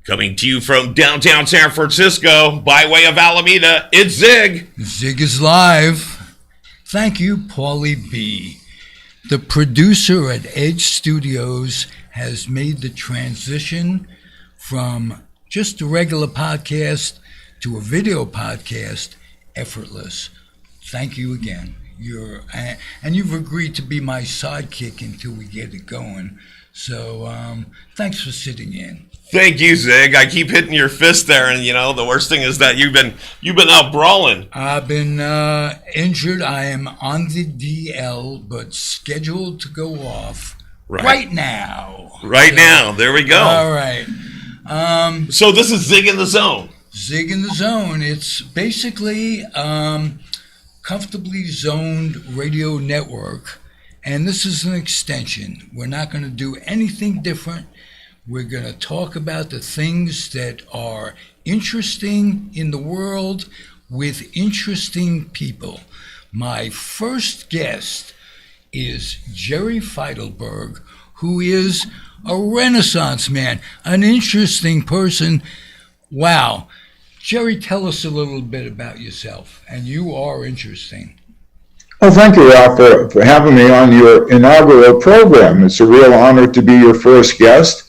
Coming to you from downtown San Francisco, by way of Alameda, it's Zig. Zig is live. Thank you, Paulie B. The producer at Edge Studios has made the transition from just a regular podcast to a video podcast effortless. Thank you again. And you've agreed to be my sidekick until we get it going. So thanks for sitting in. Thank you, Zig. I keep hitting your fist there, and the worst thing is that you've been out brawling. I've been injured. I am on the DL, but scheduled to go off right now. Now, there we go. All right. So this is Zig in the Zone. Zig in the Zone. It's basically comfortably zoned radio network, and this is an extension. We're not going to do anything different. We're going to talk about the things that are interesting in the world with interesting people. My first guest is Jerry Feidelberg, who is a Renaissance man, an interesting person. Wow. Jerry, tell us a little bit about yourself, and you are interesting. Well, thank you, Ralph, for having me on your inaugural program. It's a real honor to be your first guest.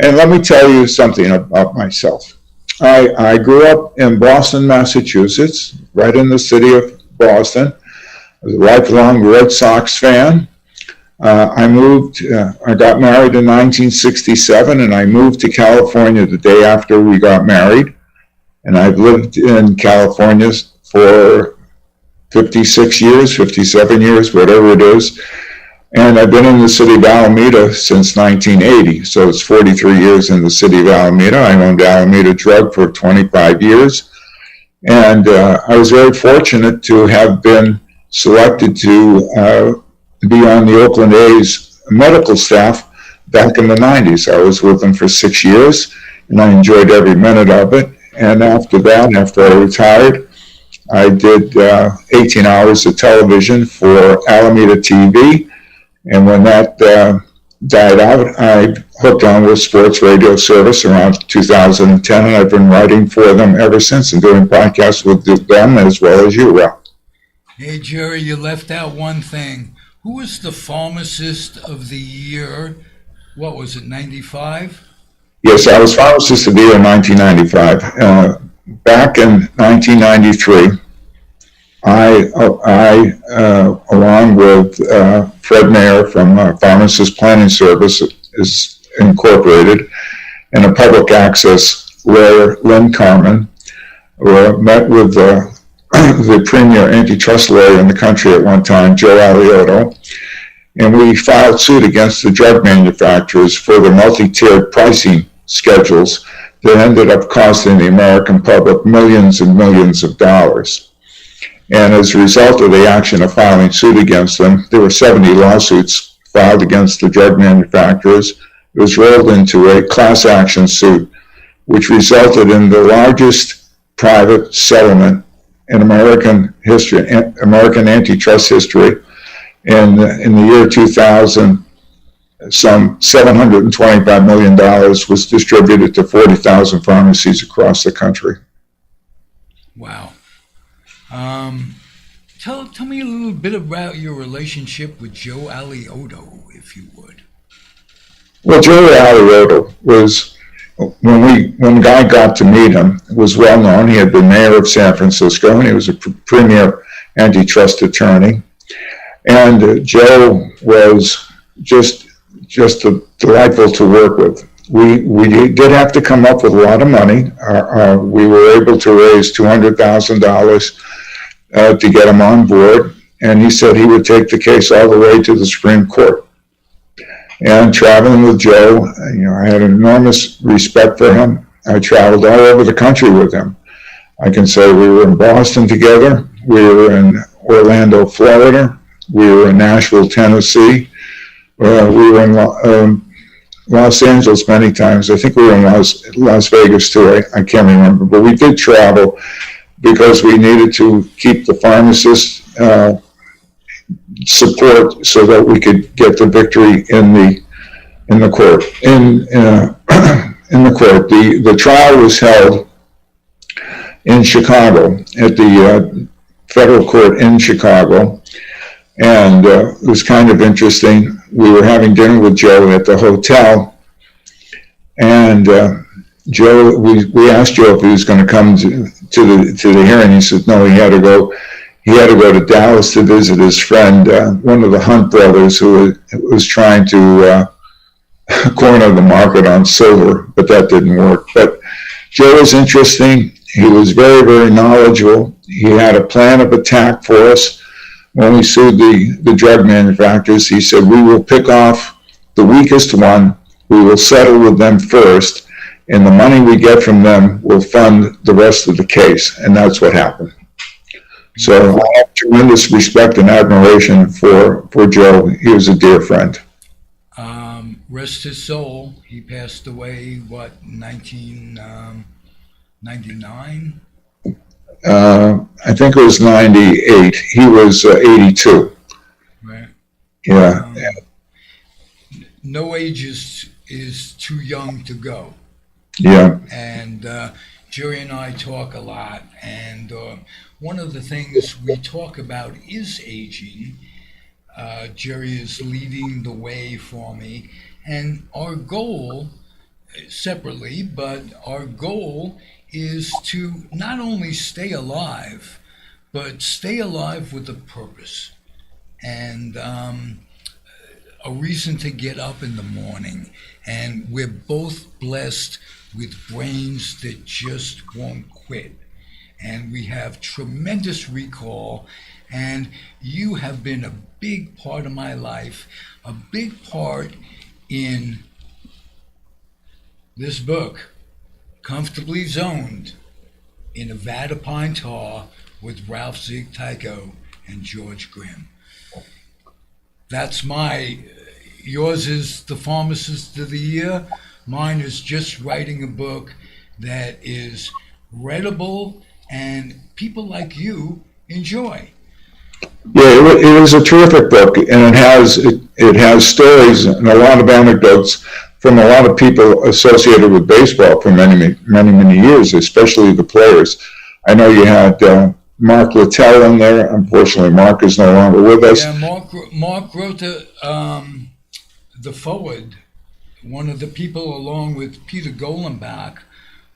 And let me tell you something about myself. I grew up in Boston, Massachusetts, right in the city of Boston. I was a lifelong Red Sox fan. I got married in 1967, and I moved to California the day after we got married. And I've lived in California for 56 years, 57 years, whatever it is. And I've been in the city of Alameda since 1980, so it's 43 years in the city of Alameda. I owned Alameda Drug for 25 years, and I was very fortunate to have been selected to be on the Oakland A's medical staff back in the 90s. I was with them for 6 years, and I enjoyed every minute of it. And after that, after I retired, I did 18 hours of television for Alameda TV. And when that died out, I hooked on with sports radio service around 2010, and I've been writing for them ever since and doing podcasts with them as well as you, Ralph. Hey, Jerry, you left out one thing. Who was the pharmacist of the year? What was it, 95? Yes, I was pharmacist of the year in 1995. Back in 1993, I along with Fred Mayer from Pharmacist Planning Service is Incorporated, and a public access lawyer, Lynn Carmen, met with the premier antitrust lawyer in the country at one time, Joe Aliotto, and we filed suit against the drug manufacturers for the multi-tiered pricing schedules that ended up costing the American public millions and millions of dollars. And as a result of the action of filing suit against them, there were 70 lawsuits filed against the drug manufacturers. It was rolled into a class action suit, which resulted in the largest private settlement in American history, American antitrust history. In the year 2000, some $725 million was distributed to 40,000 pharmacies across the country. Wow. Tell me a little bit about your relationship with Joe Aliotto, if you would. Well, Joe Aliotto was, when Guy got to meet him, was well known. He had been mayor of San Francisco, and he was a premier antitrust attorney. And Joe was just delightful to work with. We did have to come up with a lot of money. We were able to raise $200,000 to get him on board, and he said he would take the case all the way to the Supreme Court. And traveling with Joe, I had enormous respect for him. I traveled all over the country with him. I can say we were in Boston together, we were in Orlando, Florida, we were in Nashville, Tennessee, we were in Los Angeles many times. I think we were in Las Vegas too. I can't remember, but we did travel because we needed to keep the pharmacists support so that we could get the victory in the court. in the court. The trial was held in Chicago at the federal court in Chicago, and it was kind of interesting. We were having dinner with Joe at the hotel, and Joe, we asked Joe if he was going to come to the hearing. He said no, he had to go. He had to go to Dallas to visit his friend, one of the Hunt brothers, who was trying to corner the market on silver, but that didn't work. But Joe was interesting. He was very, very knowledgeable. He had a plan of attack for us. When we sued the drug manufacturers, he said, we will pick off the weakest one. We will settle with them first, and the money we get from them will fund the rest of the case. And that's what happened. So I have tremendous respect and admiration for Joe. He was a dear friend. Rest his soul. He passed away, 1999? I think it was 98. He was 82. Right. Yeah. No age is too young to go. Yeah. And Jerry and I talk a lot, and one of the things we talk about is aging. Jerry is leading the way for me, and our goal, separately, but our goal is to not only stay alive, but stay alive with a purpose and a reason to get up in the morning. And we're both blessed with brains that just won't quit. And we have tremendous recall. And you have been a big part of my life, a big part in this book, Comfortably Zoned, in Nevada Pine Tar with Ralph Zig Tycho and George Grimm. That's yours is The Pharmacist of the Year. Mine is just writing a book that is readable and people like you enjoy. Yeah, it is a terrific book, and it has stories and a lot of anecdotes from a lot of people associated with baseball for many, many, many years, especially the players. I know you had Mark Littell in there. Unfortunately, Mark is no longer with us. Yeah, Mark wrote the foreword. One of the people, along with Peter Golenbach,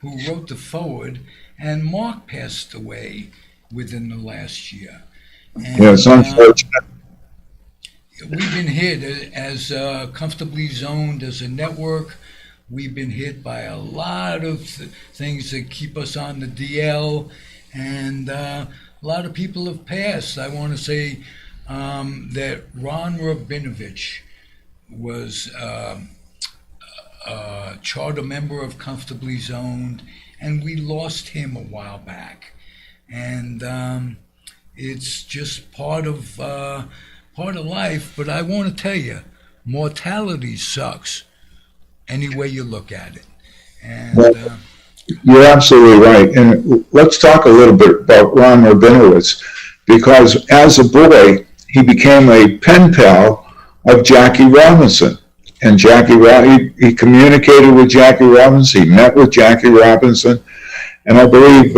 who wrote the foreword, and Mark passed away within the last year. And, yeah, it's unfortunate. We've been hit as Comfortably Zoned as a network. We've been hit by a lot of things that keep us on the DL, and a lot of people have passed. I want to say that Ron Rabinovich was a charter member of Comfortably Zoned, and we lost him a while back. And it's just part of life. But I want to tell you, mortality sucks any way you look at it. And you're absolutely right. And let's talk a little bit about Ron Rabinowitz, because as a boy, he became a pen pal of Jackie Robinson. And he communicated with Jackie Robinson. He met with Jackie Robinson. And I believe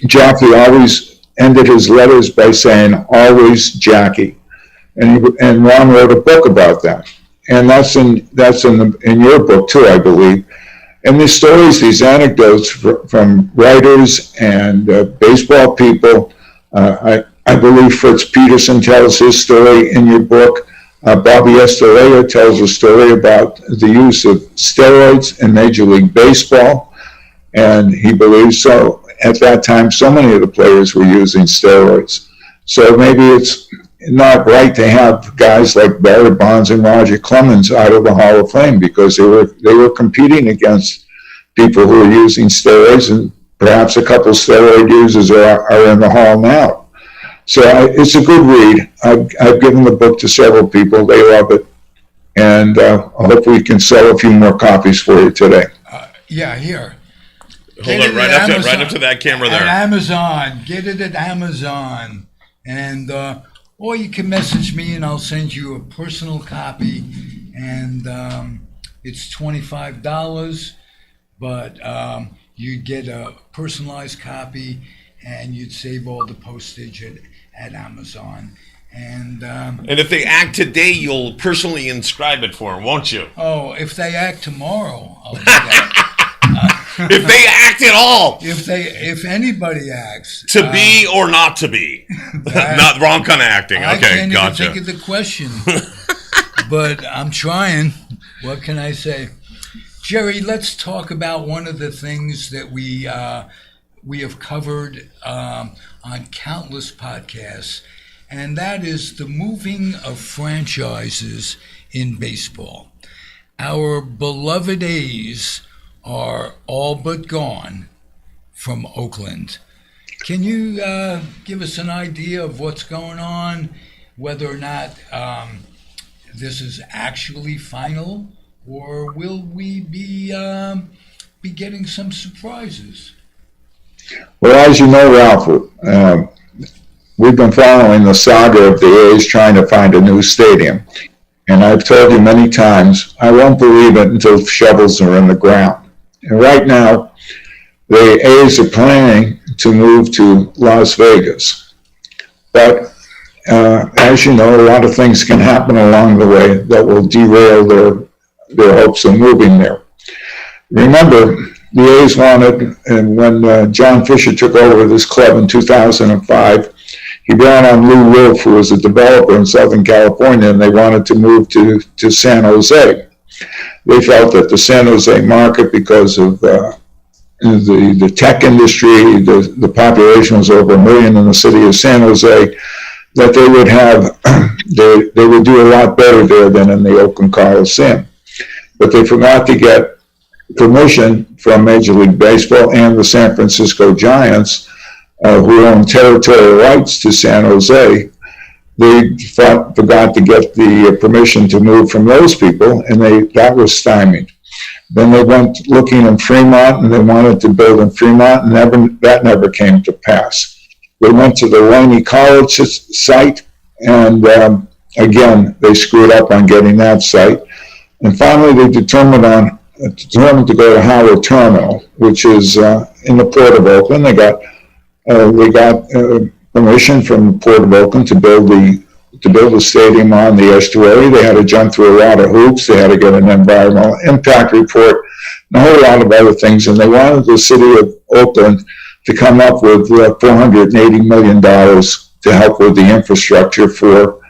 Jackie always ended his letters by saying, always Jackie. And Ron wrote a book about that. And that's in your book too, I believe. And these stories, these anecdotes from writers and baseball people, I believe Fritz Peterson tells his story in your book. Bobby Estelea tells a story about the use of steroids in Major League Baseball. And he believes so. At that time, so many of the players were using steroids. So maybe it's not right to have guys like Barry Bonds and Roger Clemens out of the Hall of Fame, because they were competing against people who were using steroids, and perhaps a couple steroid users are in the Hall now. So it's a good read. I've given the book to several people. They love it. And I hope we can sell a few more copies for you today. Yeah, here. Hold it right up to that camera there. At Amazon. Get it at Amazon. And or you can message me and I'll send you a personal copy. And it's $25. but you'd get a personalized copy, and you'd save all the postage at Amazon. And And if they act today, you'll personally inscribe it for them, won't you? oh, if they act tomorrow, I'll do that. If they act at all, If anybody acts to be or not to be, not wrong kind of acting. I Okay, can't gotcha. even think of the question, but I'm trying. What can I say, Jerry? Let's talk about one of the things that we have covered on countless podcasts, and that is the moving of franchises in baseball. Our beloved A's are all but gone from Oakland. Can you give us an idea of what's going on, whether or not this is actually final, or will we be getting some surprises? Well, as you know, Ralph, we've been following the saga of the A's trying to find a new stadium. And I've told you many times, I won't believe it until shovels are in the ground. And right now, the A's are planning to move to Las Vegas. But as you know, a lot of things can happen along the way that will derail their hopes of moving there. Remember, the A's wanted, and when John Fisher took over this club in 2005, he brought on Lou Wolf, who was a developer in Southern California, and they wanted to move to San Jose. They felt that the San Jose market, because of the tech industry, the population was over 1 million in the city of San Jose, that they would have, they would do a lot better there than in the Oakland Coliseum. But they forgot to get permission from Major League Baseball and the San Francisco Giants, who own territorial rights to San Jose. They forgot to get the permission to move from those people, and that was stymied. Then they went looking in Fremont, and they wanted to build in Fremont, and that never came to pass. They went to the Laney College site, and again, they screwed up on getting that site. And finally, they determined to go to Howard Terminal, which is in the Port of Oakland. They got permission from the Port of Oakland to build a stadium on the estuary. They had to jump through a lot of hoops. They had to get an environmental impact report, and a whole lot of other things. And they wanted the city of Oakland to come up with $480 million to help with the infrastructure for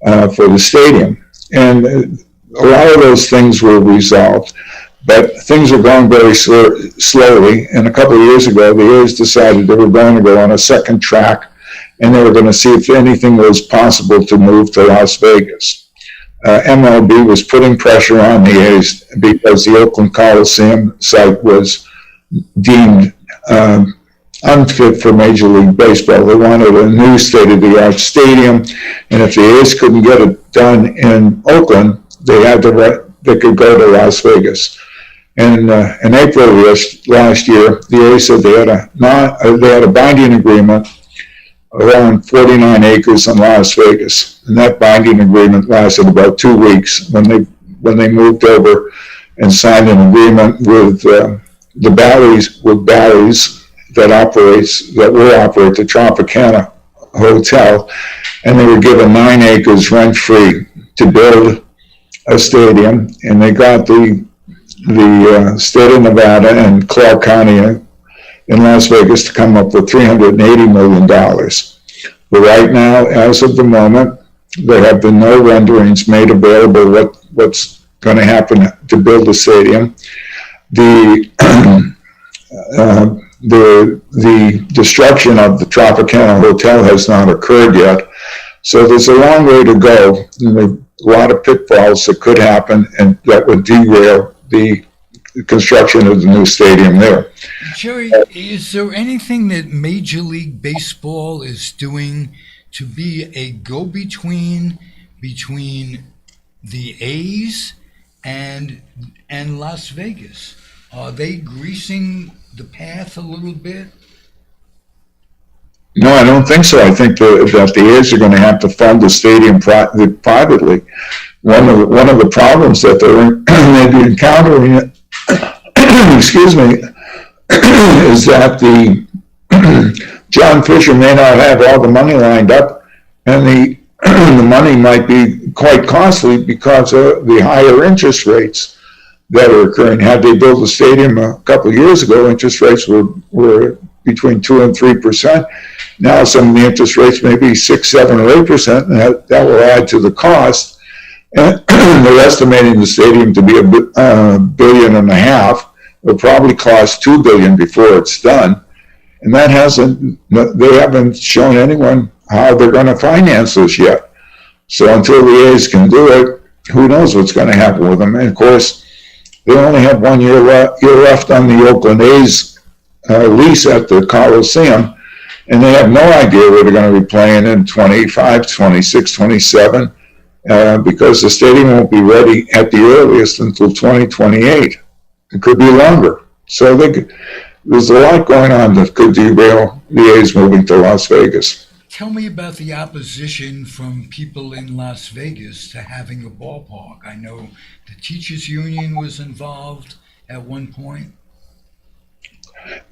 the stadium. And a lot of those things were resolved. But things are going very slowly, and a couple of years ago, the A's decided they were going to go on a second track, and they were going to see if anything was possible to move to Las Vegas. MLB was putting pressure on the A's because the Oakland Coliseum site was deemed unfit for Major League Baseball. They wanted a new state-of-the-art stadium, and if the A's couldn't get it done in Oakland, they could go to Las Vegas. And in April last year, the A's said they had a binding agreement around 49 acres in Las Vegas, and that binding agreement lasted about 2 weeks when they moved over and signed an agreement with the Bally's that will operate the Tropicana Hotel, and they were given 9 acres rent-free to build a stadium, and they got the state of Nevada and Clark County in Las Vegas to come up with $380 million. But right now, as of the moment, there have been no renderings made available what's going to happen to build the stadium. The destruction of the Tropicana Hotel has not occurred yet, so there's a long way to go, and a lot of pitfalls that could happen, and that would derail the construction of the new stadium there. Jerry, is there anything that Major League Baseball is doing to be a go-between between the A's and Las Vegas? Are they greasing the path a little bit? No, I don't think so. I think that the A's are going to have to fund the stadium privately. One of the problems that they're maybe encountering excuse me, is that the John Fisher may not have all the money lined up, and the the money might be quite costly because of the higher interest rates that are occurring. Had they built a stadium a couple of years ago, interest rates were between 2 and 3%. Now some of the interest rates may be 6, 7, or 8%, and that will add to the cost. And they're estimating the stadium to be $1.5 billion. It'll probably cost $2 billion before it's done. And they haven't shown anyone how they're going to finance this yet. So until the A's can do it, who knows what's going to happen with them. And of course, they only have 1 year left on the Oakland A's lease at the Coliseum, and they have no idea where they're going to be playing in 25, 26, 27, because the stadium won't be ready at the earliest until 2028. It could be longer. So there's a lot going on that could derail the A's moving to Las Vegas. Tell me about the opposition from people in Las Vegas to having a ballpark. I know the teachers union was involved at one point.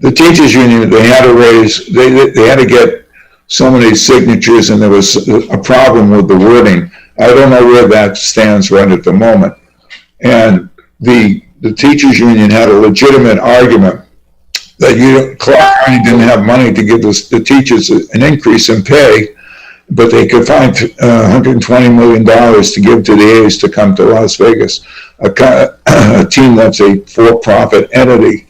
The teachers union, they had to get so many signatures, and there was a problem with the wording. I don't know where that stands right at the moment. And the teachers union had a legitimate argument that Clark County didn't have money to give the teachers an increase in pay, but they could find $120 million to give to the A's to come to Las Vegas, a team that's a for-profit entity.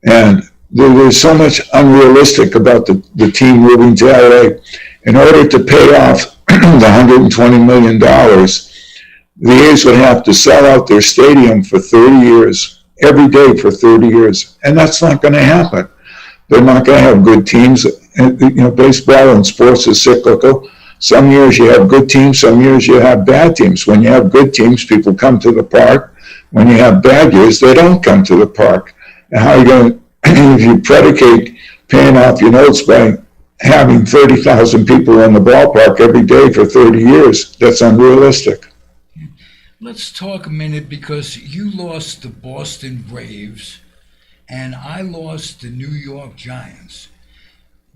And there's so much unrealistic about the team moving to LA. In order to pay off the $120 million, the A's would have to sell out their stadium for 30 years, every day for 30 years. And that's not going to happen. They're not going to have good teams. And, baseball and sports is cyclical. Some years you have good teams, some years you have bad teams. When you have good teams, people come to the park. When you have bad years, they don't come to the park. And how are you going to, if you predicate paying off your notes by having 30,000 people in the ballpark every day for 30 years, that's unrealistic. Let's talk a minute, because you lost the Boston Braves and I lost the New York Giants.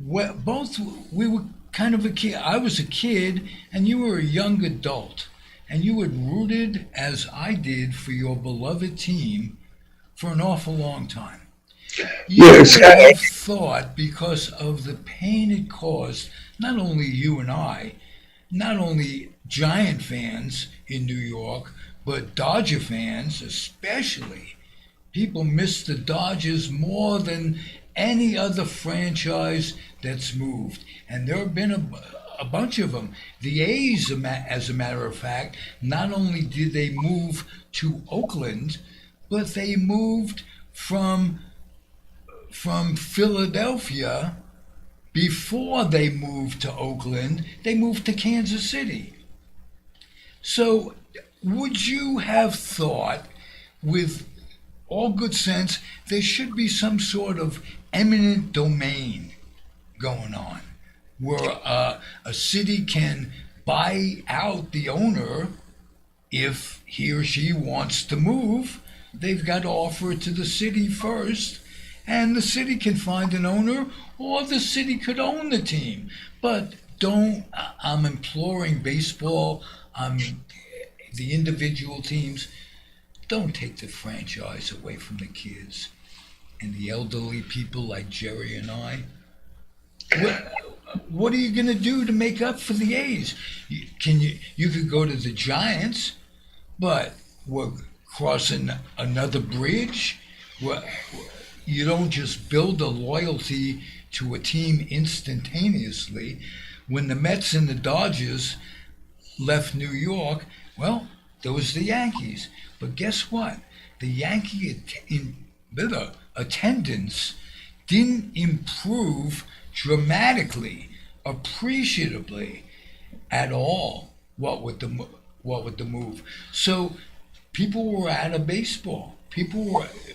We were kind of a kid. I was a kid and you were a young adult, and you had rooted, as I did, for your beloved team for an awful long time. You would have thought, because of the pain it caused, not only you and I, not only Giant fans in New York, but Dodger fans especially. People miss the Dodgers more than any other franchise that's moved. And there have been a bunch of them. The A's, as a matter of fact, not only did they move to Oakland, but they moved from Philadelphia. Before they moved to Oakland, they moved to Kansas City. So would you have thought, with all good sense, there should be some sort of eminent domain going on, where a city can buy out the owner if he or she wants to move? They've got to offer it to the city first, and the city can find an owner, or the city could own the team. But I'm imploring baseball, the individual teams, don't take the franchise away from the kids and the elderly people like Jerry and I. What are you going to do to make up for the A's? You could go to the Giants, but we're crossing another bridge. You don't just build a loyalty to a team instantaneously. When the Mets and the Dodgers left New York, well, there was the Yankees. But guess what? The Yankee attendance didn't improve dramatically, appreciatively at all. What with the move? So people were out of baseball.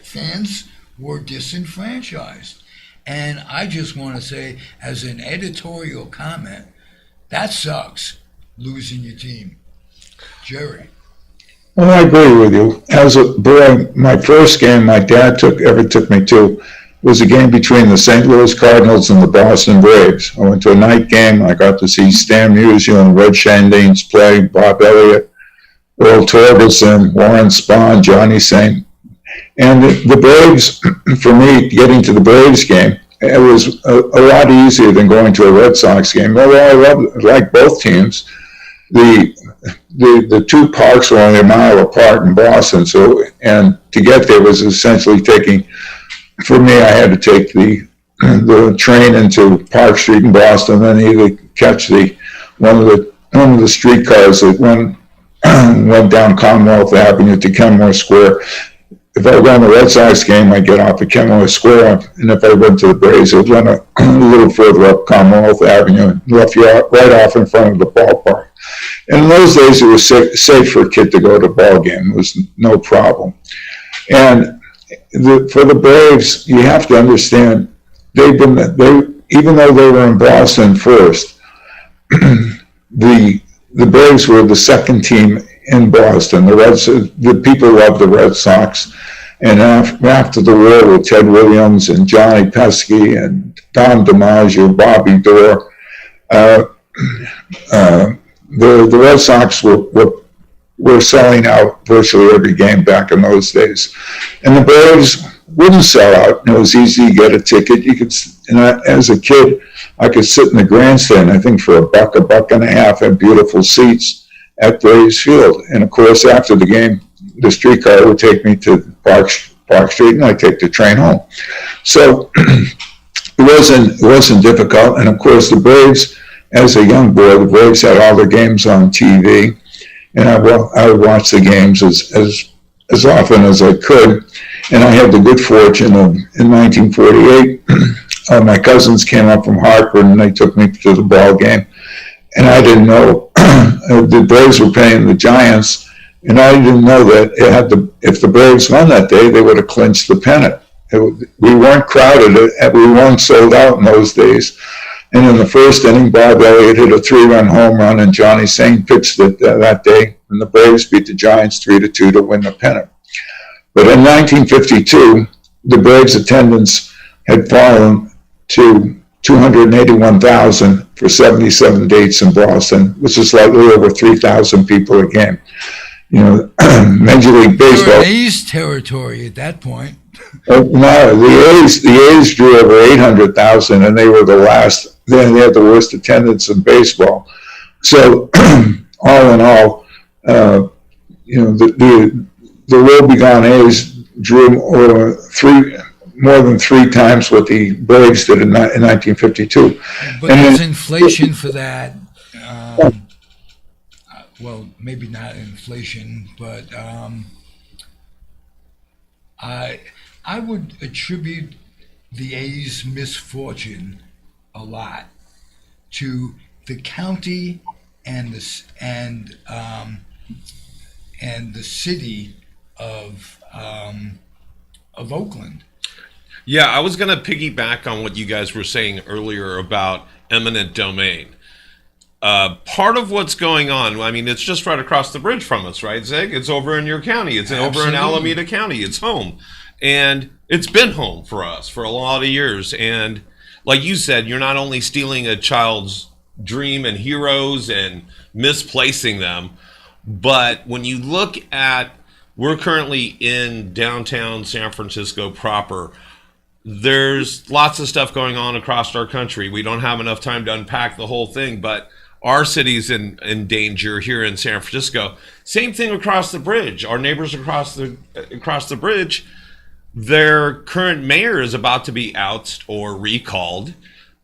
Fans were disenfranchised. And I just want to say, as an editorial comment, that sucks, losing your team. Jerry. Well, I agree with you. As a boy, my first game my dad ever took me to was a game between the St. Louis Cardinals and the Boston Braves. I went to a night game. I got to see Stan Musial and Red Shandings play, Bob Elliott, Earl Torkelson, Warren Spahn, Johnny Saint. And the Braves, for me, getting to the Braves game, it was a lot easier than going to a Red Sox game. Although I like both teams, the two parks were only a mile apart in Boston, and to get there was essentially for me, I had to take the train into Park Street in Boston, then either catch one of the streetcars that went down Commonwealth Avenue to Kenmore Square. If I were going to the Red Sox game, I'd get off at Kenmore Square, and if I went to the Braves, I'd run a little further up Commonwealth Avenue and left you right off in front of the ballpark. And in those days, it was safe for a kid to go to a ball game. It was no problem. And for the Braves, you have to understand, even though they were in Boston first, the Braves were the second team in Boston. The people loved the Red Sox. And after the war with Ted Williams and Johnny Pesky and Don DiMaggio, Bobby Doerr, the Red Sox were selling out virtually every game back in those days. And the Braves wouldn't sell out. It was easy to get a ticket. As a kid, I could sit in the grandstand, I think for a buck and a half, had beautiful seats at Braves Field. And of course, after the game, the streetcar would take me to Park Street, and I'd take the train home. So it wasn't difficult. And of course, the Braves, as a young boy, the Braves had all their games on TV, and I would watch the games as often as I could. And I had the good fortune of, in 1948, my cousins came up from Hartford, and they took me to the ball game. And I didn't know the Braves were playing the Giants, and I didn't know that if the Braves won that day, they would have clinched the pennant. We weren't crowded, we weren't sold out in those days. And in the first inning, Bob Elliott hit a 3-run home run, and Johnny Saint pitched it that day, and the Braves beat the Giants 3-2 to win the pennant. But in 1952, the Braves' attendance had fallen to 281,000 for 77 dates in Boston, which is slightly over 3,000 people a game. Major League Baseball. You're in A's territory at that point. No, the A's drew over 800,000, and they were the last. Then they had the worst attendance in baseball. So, all in all, the woebegone A's drew more than three times what the Braves did in 1952. But there's inflation for that. Well, maybe not inflation, but I would attribute the A's misfortune a lot to the county and the city of Oakland. Yeah, I was going to piggyback on what you guys were saying earlier about eminent domain. Part of what's going on, I mean, it's just right across the bridge from us, right, Zig? It's over in your county. It's over in Alameda County. It's home. And it's been home for us for a lot of years. And like you said, you're not only stealing a child's dream and heroes and misplacing them, but when you look at, we're currently in downtown San Francisco proper. There's lots of stuff going on across our country. We don't have enough time to unpack the whole thing, but our city's in danger here in San Francisco. Same thing across the bridge. Our neighbors across the bridge, their current mayor is about to be ousted or recalled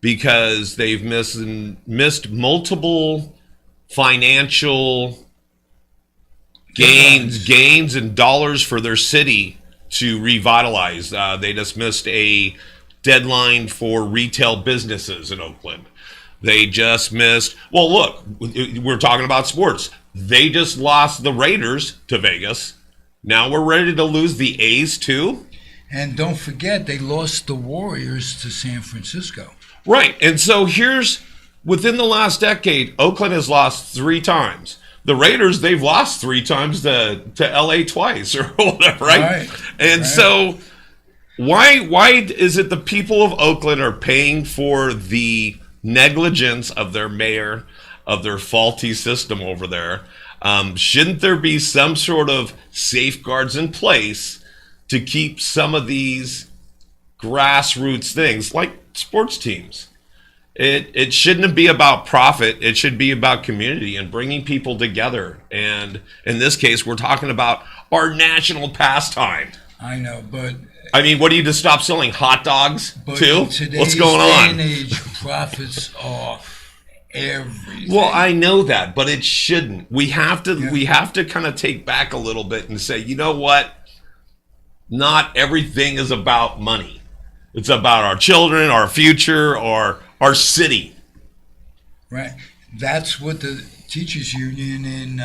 because they've missed multiple financial gains and dollars for their city to revitalize. They just missed a deadline for retail businesses in Oakland. They just missed, well, look, we're talking about sports. They just lost the Raiders to Vegas. Now we're ready to lose the A's too. And don't forget, they lost the Warriors to San Francisco. Right. And so within the last decade, Oakland has lost 3 times. The Raiders, they've lost 3 times to LA twice or whatever, right? And so why is it the people of Oakland are paying for the negligence of their mayor, of their faulty system over there? Shouldn't there be some sort of safeguards in place to keep some of these grassroots things like sports teams? It shouldn't be about profit. It should be about community and bringing people together. And in this case, we're talking about our national pastime. I know, but I mean, what do you just stop selling hot dogs too? What's going day on? and age, profits are everything. Well, I know that, but it shouldn't. We have to kind of take back a little bit and say, you know what? Not everything is about money. It's about our children, our future, our city. Right. That's what the teachers union in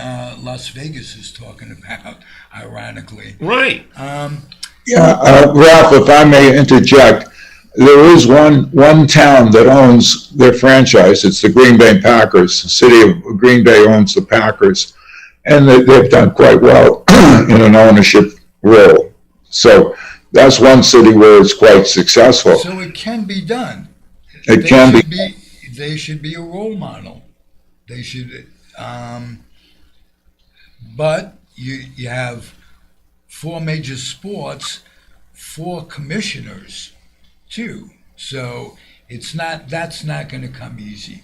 Las Vegas is talking about, ironically. Right. Ralph, if I may interject, there is one town that owns their franchise. It's the Green Bay Packers. The city of Green Bay owns the Packers, and they've done quite well in an ownership role. So that's one city where it's quite successful. So it can be done. It can be. They should be a role model. They should. But you have 4 major sports, 4 commissioners, too. So that's not going to come easy.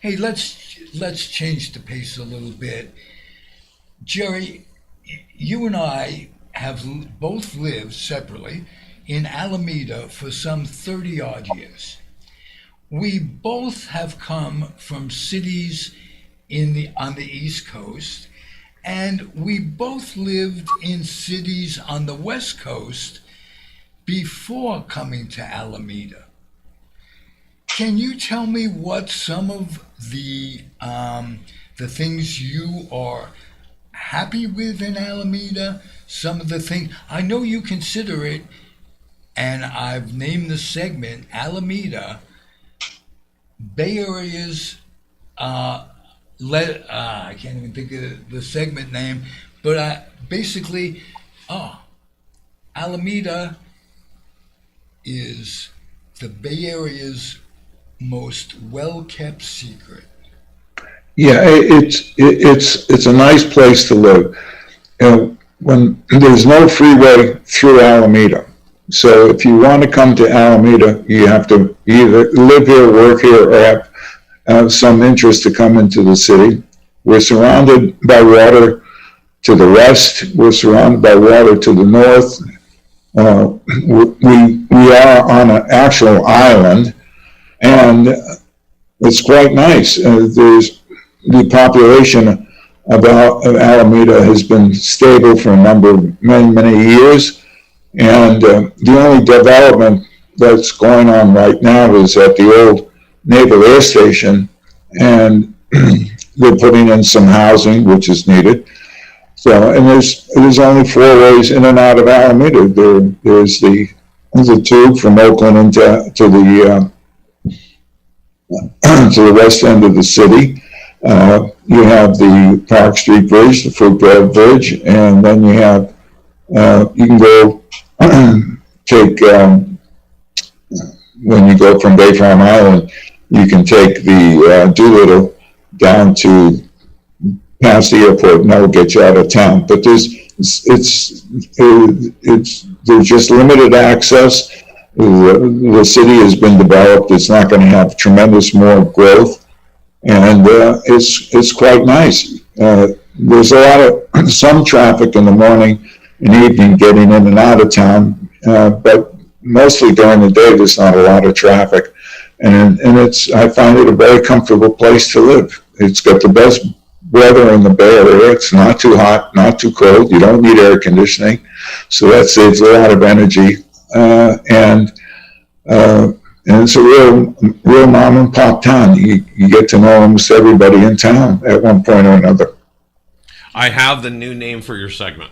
Hey, let's change the pace a little bit. Jerry, you and I have both lived separately in Alameda for some 30-odd years. We both have come from cities on the East Coast, and we both lived in cities on the West Coast before coming to Alameda. Can you tell me what some of the things you are happy with in Alameda? Some of the things I know you consider it, and I've named the segment Alameda, Bay Area's. I can't even think of the segment name, but basically, Alameda is the Bay Area's most well-kept secret. Yeah, it's a nice place to live. When there's no freeway through Alameda, so if you want to come to Alameda, you have to either live here, work here, or have some interest to come into the city. We're surrounded by water to the west. We're surrounded by water to the north. We are on an actual island, and it's quite nice. There's the population of Alameda has been stable for a number of many years, and the only development that's going on right now is at the old Naval Air Station, and they're putting in some housing, which is needed. So, and there's only 4 ways in and out of Alameda. There's the tube from Oakland into to the west end of the city. You have the Park Street Bridge, the Football Bridge, and then you have you can go take when you go from Bayfront Island, you can take the Doolittle down to past the airport, and that will get you out of town. But there's just limited access. The city has been developed. It's not going to have tremendous more growth, and it's quite nice. There's a lot of some traffic in the morning and evening getting in and out of town, but mostly during the day there's not a lot of traffic, and I find it a very comfortable place to live. It's got the best weather in the Bay Area. It's not too hot, not too cold. You don't need air conditioning, so that saves a lot of energy, and it's a real mom and pop town. You get to know almost everybody in town at one point or another. I have the new name for your segment.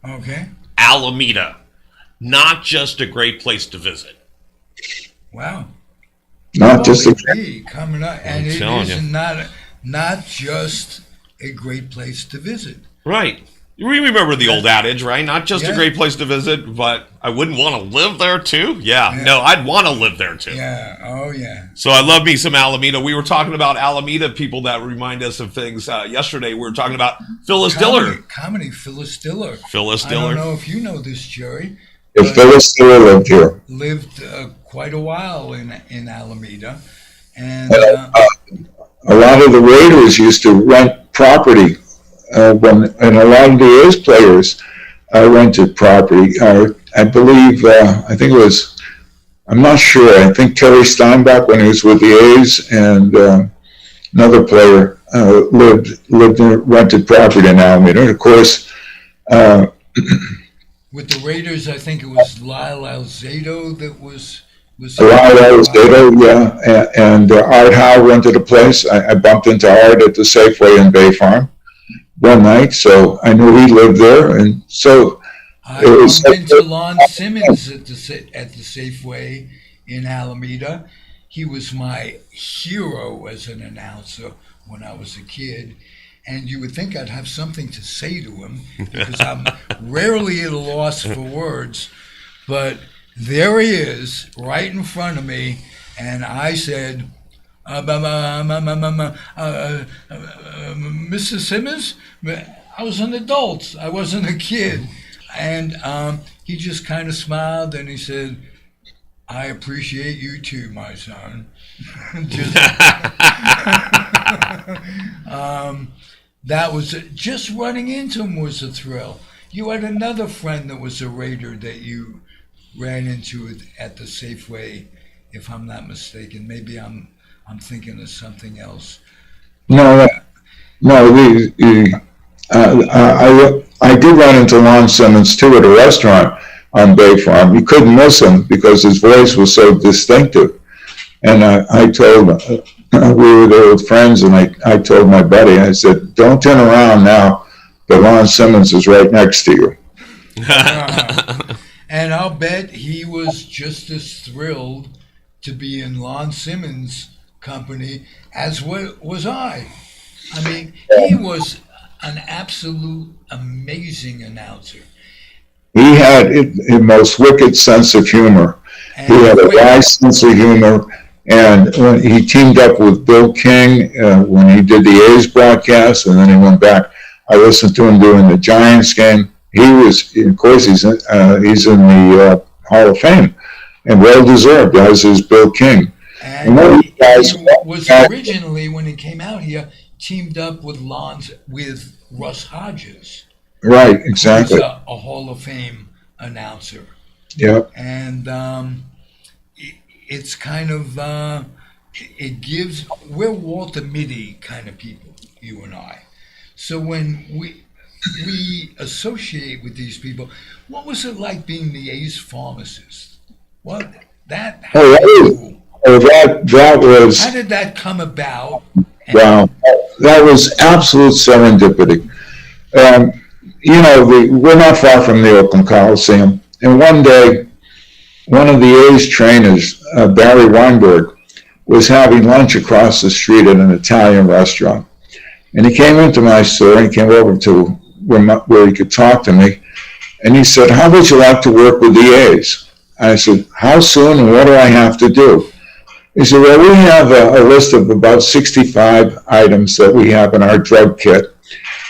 Okay. Alameda. Not just a great place to visit. Wow. Not just coming up, and it is not just a great place to visit. Right. We remember the old adage, right? Not just a Yeah. great place to visit, but I wouldn't want to live there too. Yeah. Yeah. No, I'd want to live there too. Yeah, oh yeah. So I love me some Alameda. We were talking about Alameda people that remind us of things. Yesterday we were talking about Phyllis Diller. Comedy, Phyllis Diller. Phyllis I don't Diller. know if you know this, Jerry. If Phyllis still lived here. Lived quite a while in Alameda. And A lot of the Raiders used to rent property and a lot of the A's players rented property. I believe, I think it was, I'm not sure, I think Terry Steinbach when he was with the A's and another player lived in rented property in Alameda. And of course, with the Raiders, I think it was Lyle Alzado that was Lyle Alzado, yeah, and Art Howe rented a place. I bumped into Art at the Safeway in Bay Farm one night, so I knew he lived there, and so I bumped into Lon Simmons at the Safeway in Alameda. He was my hero as an announcer when I was a kid, and you would think I'd have something to say to him because I'm rarely at a loss for words, but there he is right in front of me, and I said, Mr. Simmons, I was an adult. I wasn't a kid. And he just kind of smiled and he said, I appreciate you too, my son. That was just running into him was a thrill. You had another friend that was a Raider that you ran into at the Safeway, if I'm not mistaken. Maybe I'm thinking of something else. no, I did run into Lon Simmons too at a restaurant on Bay Farm. You couldn't miss him because his voice was so distinctive. And I told we were there with friends, and I told my buddy, I said, "Don't turn around now, but Lon Simmons is right next to you." And I'll bet he was just as thrilled to be in Lon Simmons' company as was I. I mean, he was an absolute amazing announcer. He had a most wicked sense of humor. And He had a wry sense of humor. And when he teamed up with Bill King when he did the A's broadcast, and then he went back, I listened to him doing the Giants game. He was, of course, he's in the Hall of Fame, and well deserved, as is Bill King. And he was originally, when he came out here, teamed up with Russ Hodges. Right, exactly. Who's a Hall of Fame announcer. Yep. And it's kind of, we're Walter Mitty kind of people, you and I. So when we associate with these people, what was it like being the A's pharmacist? How That was. How did that come about? Wow, that was absolute serendipity. We're not far from the Oakland Coliseum, and one day, one of the A's trainers, Barry Weinberg, was having lunch across the street at an Italian restaurant, and he came into my store and he came over to where he could talk to me, and he said, "How would you like to work with the A's?" I said, "How soon and what do I have to do?" He said, "Well, we have a list of about 65 items that we have in our drug kit.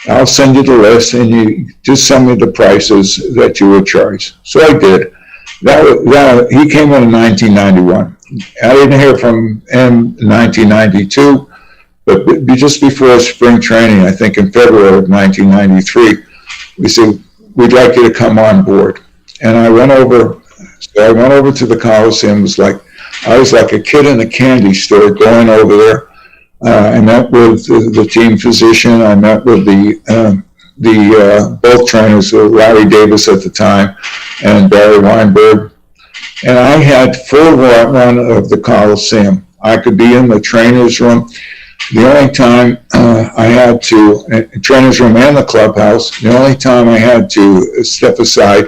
I'll send you the list, and you just send me the prices that you would charge." So I did. He came in 1991. I didn't hear from him in 1992, but just before spring training, I think in February of 1993, we said, "We'd like you to come on board." And I went over to the Coliseum. I was like a kid in a candy store going over there. I met with the team physician. I met with the both trainers, Larry Davis at the time and Barry Weinberg. And I had full run of the Coliseum. I could be in the trainer's room. The only time I had to, trainer's room and the clubhouse, the only time I had to step aside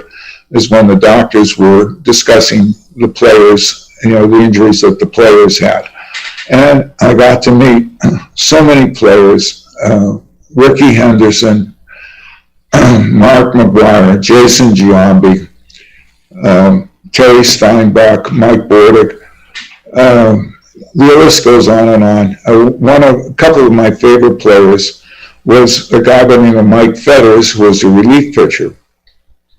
is when the doctors were discussing the players, the injuries that the players had. And I got to meet so many players Ricky Henderson, Mark McGuire, Jason Giambi, Terry Steinbach, Mike Bordick. The list goes on and on. A couple of my favorite players was a guy by the name of Mike Fetters, who was a relief pitcher.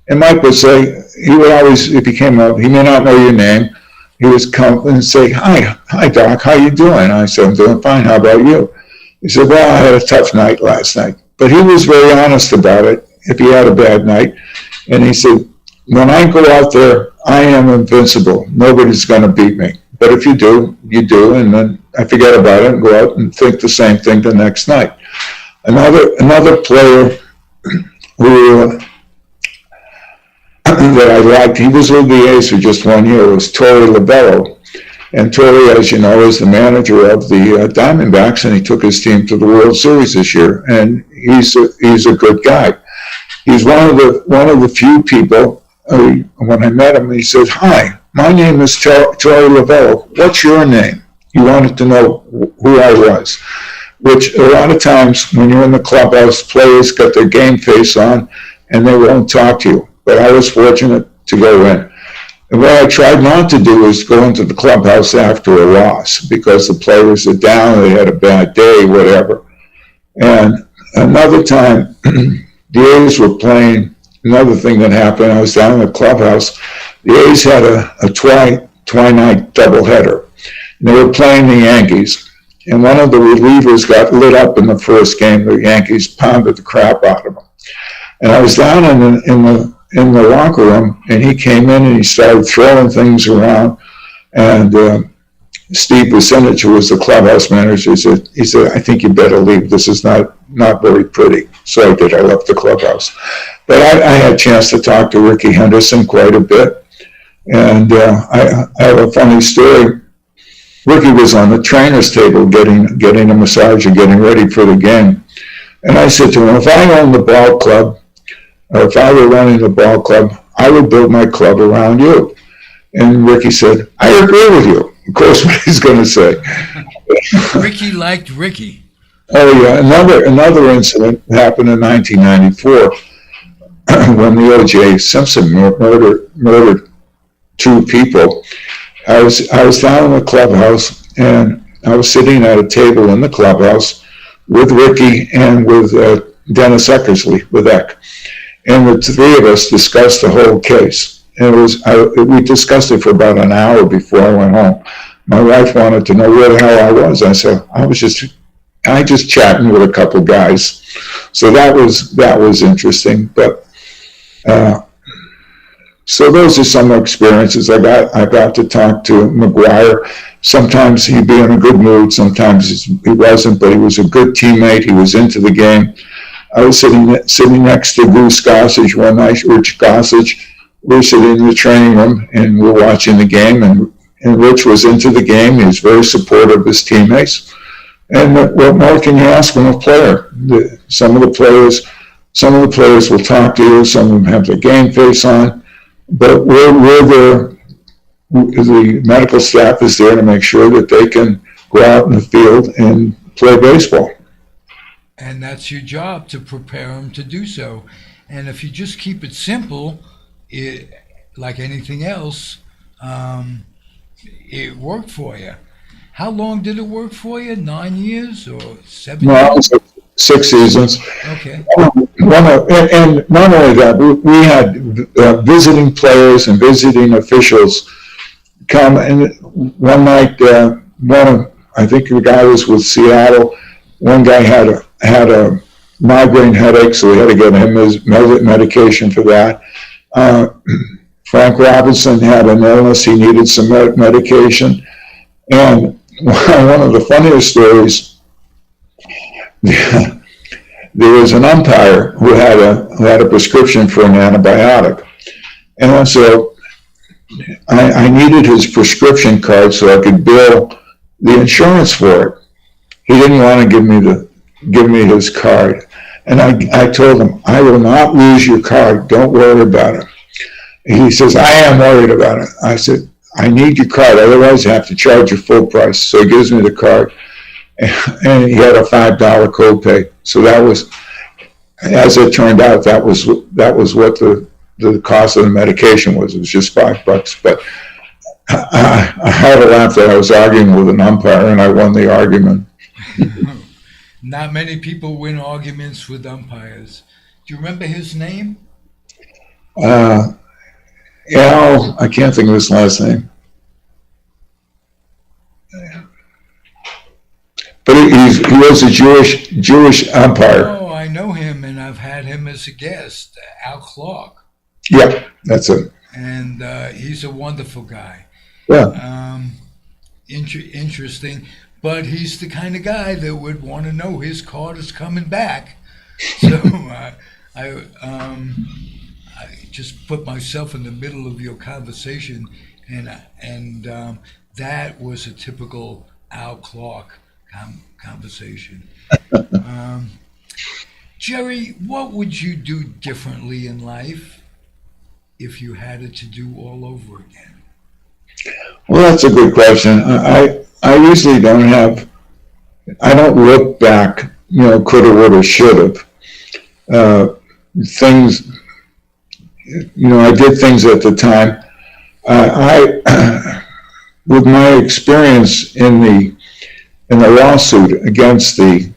And Mike would say, he would always, if he came up, he may not know your name, he would come and say, hi Doc, how you doing? I said, I'm doing fine, how about you? He said, well, I had a tough night last night. But he was very honest about it, if he had a bad night. And he said, when I go out there, I am invincible. Nobody's going to beat me. But if you do, you do. And then I forget about it and go out and think the same thing the next night. Another player who that I liked, he was with the A's for just 1 year, was Torey Lovullo. And Torey, as you know, is the manager of the Diamondbacks, and he took his team to the World Series this year. And he's a good guy. He's one of the few people. When I met him, he said, "Hi, my name is Torey Lovullo. What's your name?" He wanted to know who I was. Which a lot of times when you're in the clubhouse, players got their game face on and they won't talk to you. But I was fortunate to go in. And what I tried not to do is go into the clubhouse after a loss because the players are down, they had a bad day, whatever. And another time, the A's were playing, another thing that happened, I was down in the clubhouse, the A's had a twilight doubleheader. And they were playing the Yankees. And one of the relievers got lit up in the first game. The Yankees pounded the crap out of him. And I was down in the locker room, and he came in and he started throwing things around. And Steve Bucinich, who was the clubhouse manager, he said, "I think you better leave. This is not very pretty." So I did. I left the clubhouse. But I had a chance to talk to Ricky Henderson quite a bit. And I have a funny story. Ricky was on the trainer's table getting a massage and getting ready for the game. And I said to him, if I owned the ball club, or if I were running the ball club, I would build my club around you. And Ricky said, I agree with you. Of course, what he's going to say. Ricky liked Ricky. Oh, yeah. Another incident happened in 1994 when the O.J. Simpson murdered two people. I was down in the clubhouse, and I was sitting at a table in the clubhouse with Ricky and with Dennis Eckersley, with Eck. And the three of us discussed the whole case. And we discussed it for about an hour before I went home. My wife wanted to know where the hell I was. I said, I just chatting with a couple guys. So that was interesting. But so those are some experiences. I got to talk to McGuire. Sometimes he'd be in a good mood. Sometimes he wasn't, but he was a good teammate. He was into the game. I was sitting next to Goose Gossage one night, Rich Gossage. We were sitting in the training room, and we were watching the game, and Rich was into the game. He was very supportive of his teammates. And what more can you ask from a player? Some of the players will talk to you. Some of them have their game face on. But we're there, the medical staff is there to make sure that they can go out in the field and play baseball. And that's your job, to prepare them to do so. And if you just keep it simple, like anything else, it worked for you. How long did it work for you? 9 years or 7 years? 6 seasons. Okay. And not only that, we had visiting players and visiting officials come. And one night, I think the guy was with Seattle. One guy had a migraine headache, so we had to get him his medication for that. Frank Robinson had an illness; he needed some medication. And one of the funniest stories. There was an umpire who had a prescription for an antibiotic, and so I needed his prescription card so I could bill the insurance for it. He didn't want to give me his card, and I told him, I will not lose your card. Don't worry about it. He says, I am worried about it. I said, I need your card, otherwise I have to charge you full price. So he gives me the card. and he had a $5 copay. So that was, as it turned out, that was what the cost of the medication was. It was just $5. But I had a laugh that I was arguing with an umpire and I won the argument. Not many people win arguments with umpires. Do you remember his name? Al, I can't think of his last name. But he was a Jewish umpire. Oh, I know him, and I've had him as a guest, Al Clark. Yeah, that's it. And he's a wonderful guy. Yeah. Interesting, but he's the kind of guy that would want to know his card is coming back. So I just put myself in the middle of your conversation, and that was a typical Al Clark conversation. Jerry, what would you do differently in life if you had it to do all over again? Well, that's a good question. I usually I don't look back, coulda, woulda, shoulda. Things, I did things at the time. With my experience in the lawsuit against the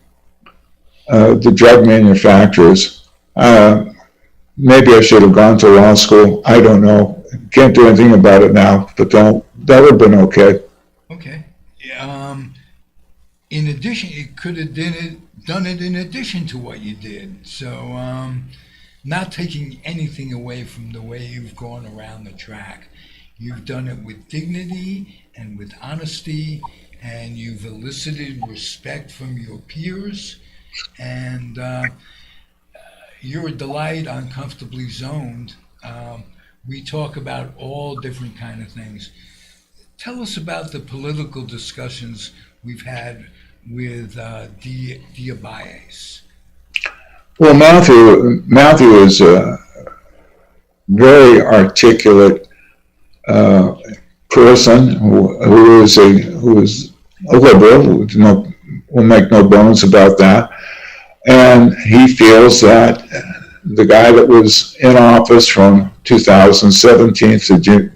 drug manufacturers, maybe I should have gone to law school. I don't know. Can't do anything about it now, but that would have been okay. Okay. In addition, you could have done it in addition to what you did. So, not taking anything away from the way you've gone around the track. You've done it with dignity and with honesty, and you've elicited respect from your peers, and you're a delight on Comfortably Zoned. We talk about all different kind of things. Tell us about the political discussions we've had with Diabaez. Well, Matthew is a very articulate person who is a liberal. We'll make no bones about that. And he feels that the guy that was in office from 2017 to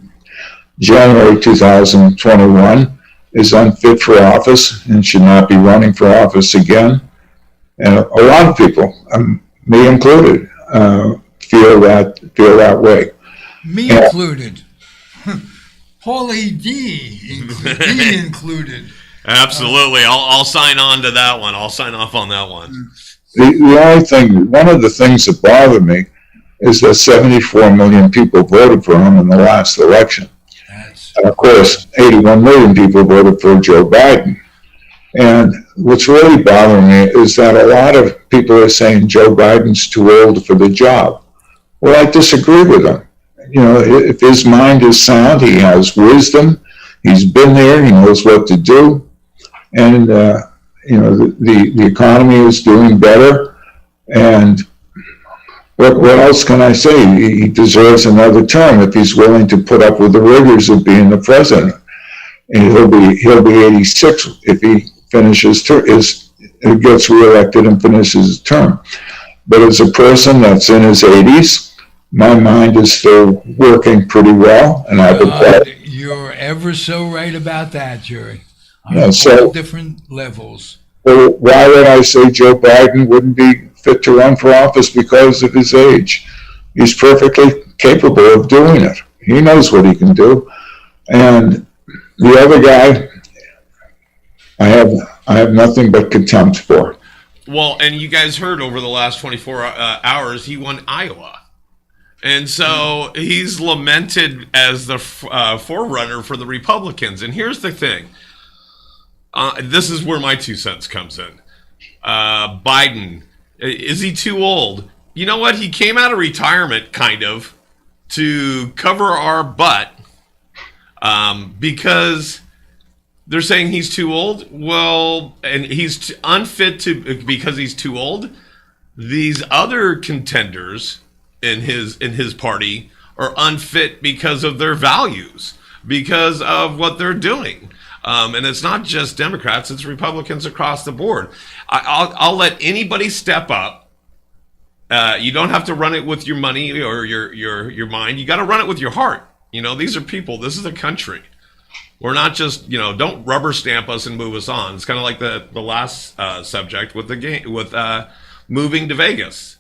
January 2021 is unfit for office and should not be running for office again. And a lot of people, me included, feel that way. Me included. Paulie D included. Absolutely. I'll sign on to that one. I'll sign off on that one. The only thing, one of the things that bothered me is that 74 million people voted for him in the last election. And of course, 81 million people voted for Joe Biden. And what's really bothering me is that a lot of people are saying Joe Biden's too old for the job. Well, I disagree with them. If his mind is sound, he has wisdom, he's been there, he knows what to do. And, the economy is doing better. And what else can I say? He deserves another term if he's willing to put up with the rigors of being the president. And he'll be 86 if he gets reelected and finishes his term. But as a person that's in his 80s, my mind is still working pretty well, and I would. You're ever so right about that, Jerry. On all different levels. Well, why would I say Joe Biden wouldn't be fit to run for office because of his age? He's perfectly capable of doing it. He knows what he can do. And the other guy, I have nothing but contempt for. Well, and you guys heard over the last 24 hours, he won Iowa. And so he's lamented as the forerunner for the Republicans. And here's the thing. This is where my 2 cents comes in. Biden, is he too old? You know what? He came out of retirement, kind of, to cover our butt because they're saying he's too old. Well, and he's unfit because he's too old. These other contenders in his party are unfit because of their values, because of what they're doing. And it's not just Democrats; it's Republicans across the board. I'll let anybody step up. You don't have to run it with your money or your mind. You got to run it with your heart. These are people. This is a country. We're not just, don't rubber stamp us and move us on. It's kind of like the last subject with the game, with moving to Vegas.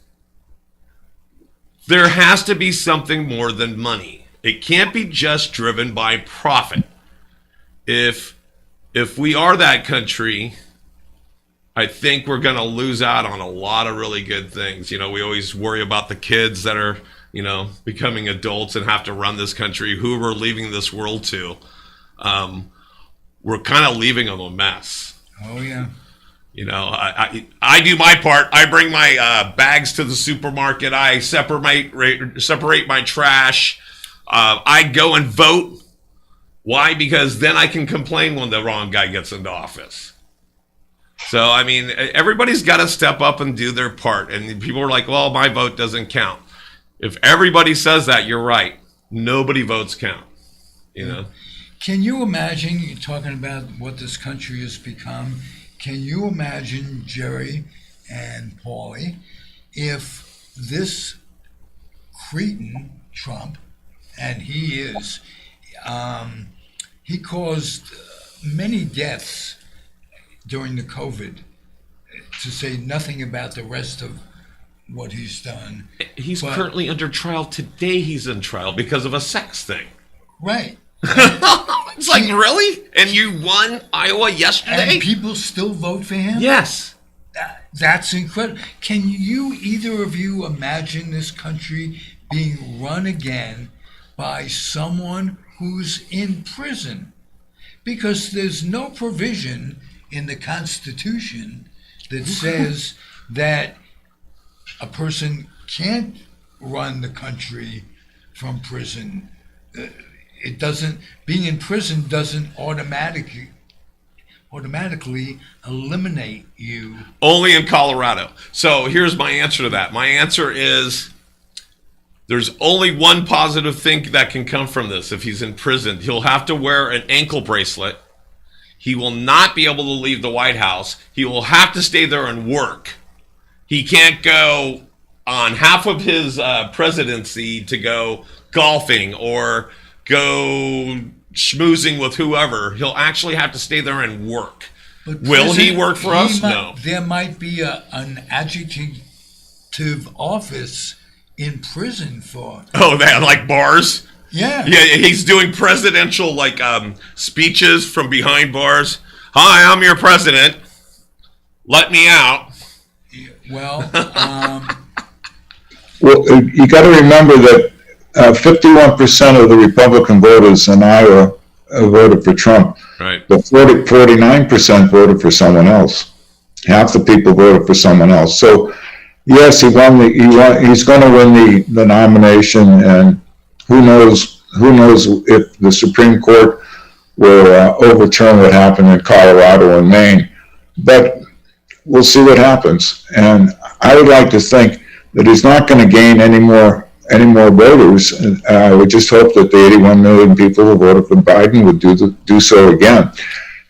There has to be something more than money. It can't be just driven by profit. If we are that country, I think we're going to lose out on a lot of really good things. We always worry about the kids that are, becoming adults and have to run this country, who we're leaving this world to. We're kind of leaving them a mess. Oh, yeah. I do my part. I bring my bags to the supermarket. I separate my trash. I go and vote. Why? Because then I can complain when the wrong guy gets into office. So, everybody's got to step up and do their part. And people are like, well, my vote doesn't count. If everybody says that, you're right. Nobody votes count. Can you imagine, you're talking about what this country has become, can you imagine, Jerry and Paulie, if this cretin, Trump, and he is, he caused many deaths during the COVID, to say nothing about the rest of what he's done. He's currently under trial today. He's in trial because of a sex thing. Right. It's like, really? And you won Iowa yesterday? And people still vote for him? Yes. That's incredible. Can you, either of you, imagine this country being run again by someone who's in prison? Because there's no provision in the Constitution that says that a person can't run the country from prison. It doesn't, being in prison doesn't automatically eliminate you. Only in Colorado. So here's my answer to that. My answer is there's only one positive thing that can come from this. If he's in prison, he'll have to wear an ankle bracelet. He will not be able to leave the White House. He will have to stay there and work. He can't go on half of his presidency to go golfing or go schmoozing with whoever. He'll actually have to stay there and work. But will he work for us? No. There might be an adjective office in prison for... Oh, that, like bars? Yeah. Yeah, he's doing presidential, speeches from behind bars. Hi, I'm your president. Let me out. Well, Well, you got to remember that 51% of the Republican voters in Iowa voted for Trump. Right. But 49% voted for someone else. Half the people voted for someone else. So, yes, he's going to win the nomination, and who knows if the Supreme Court will overturn what happened in Colorado and Maine. But we'll see what happens. And I would like to think that he's not going to gain any more voters. I would just hope that the 81 million people who voted for Biden would do so again.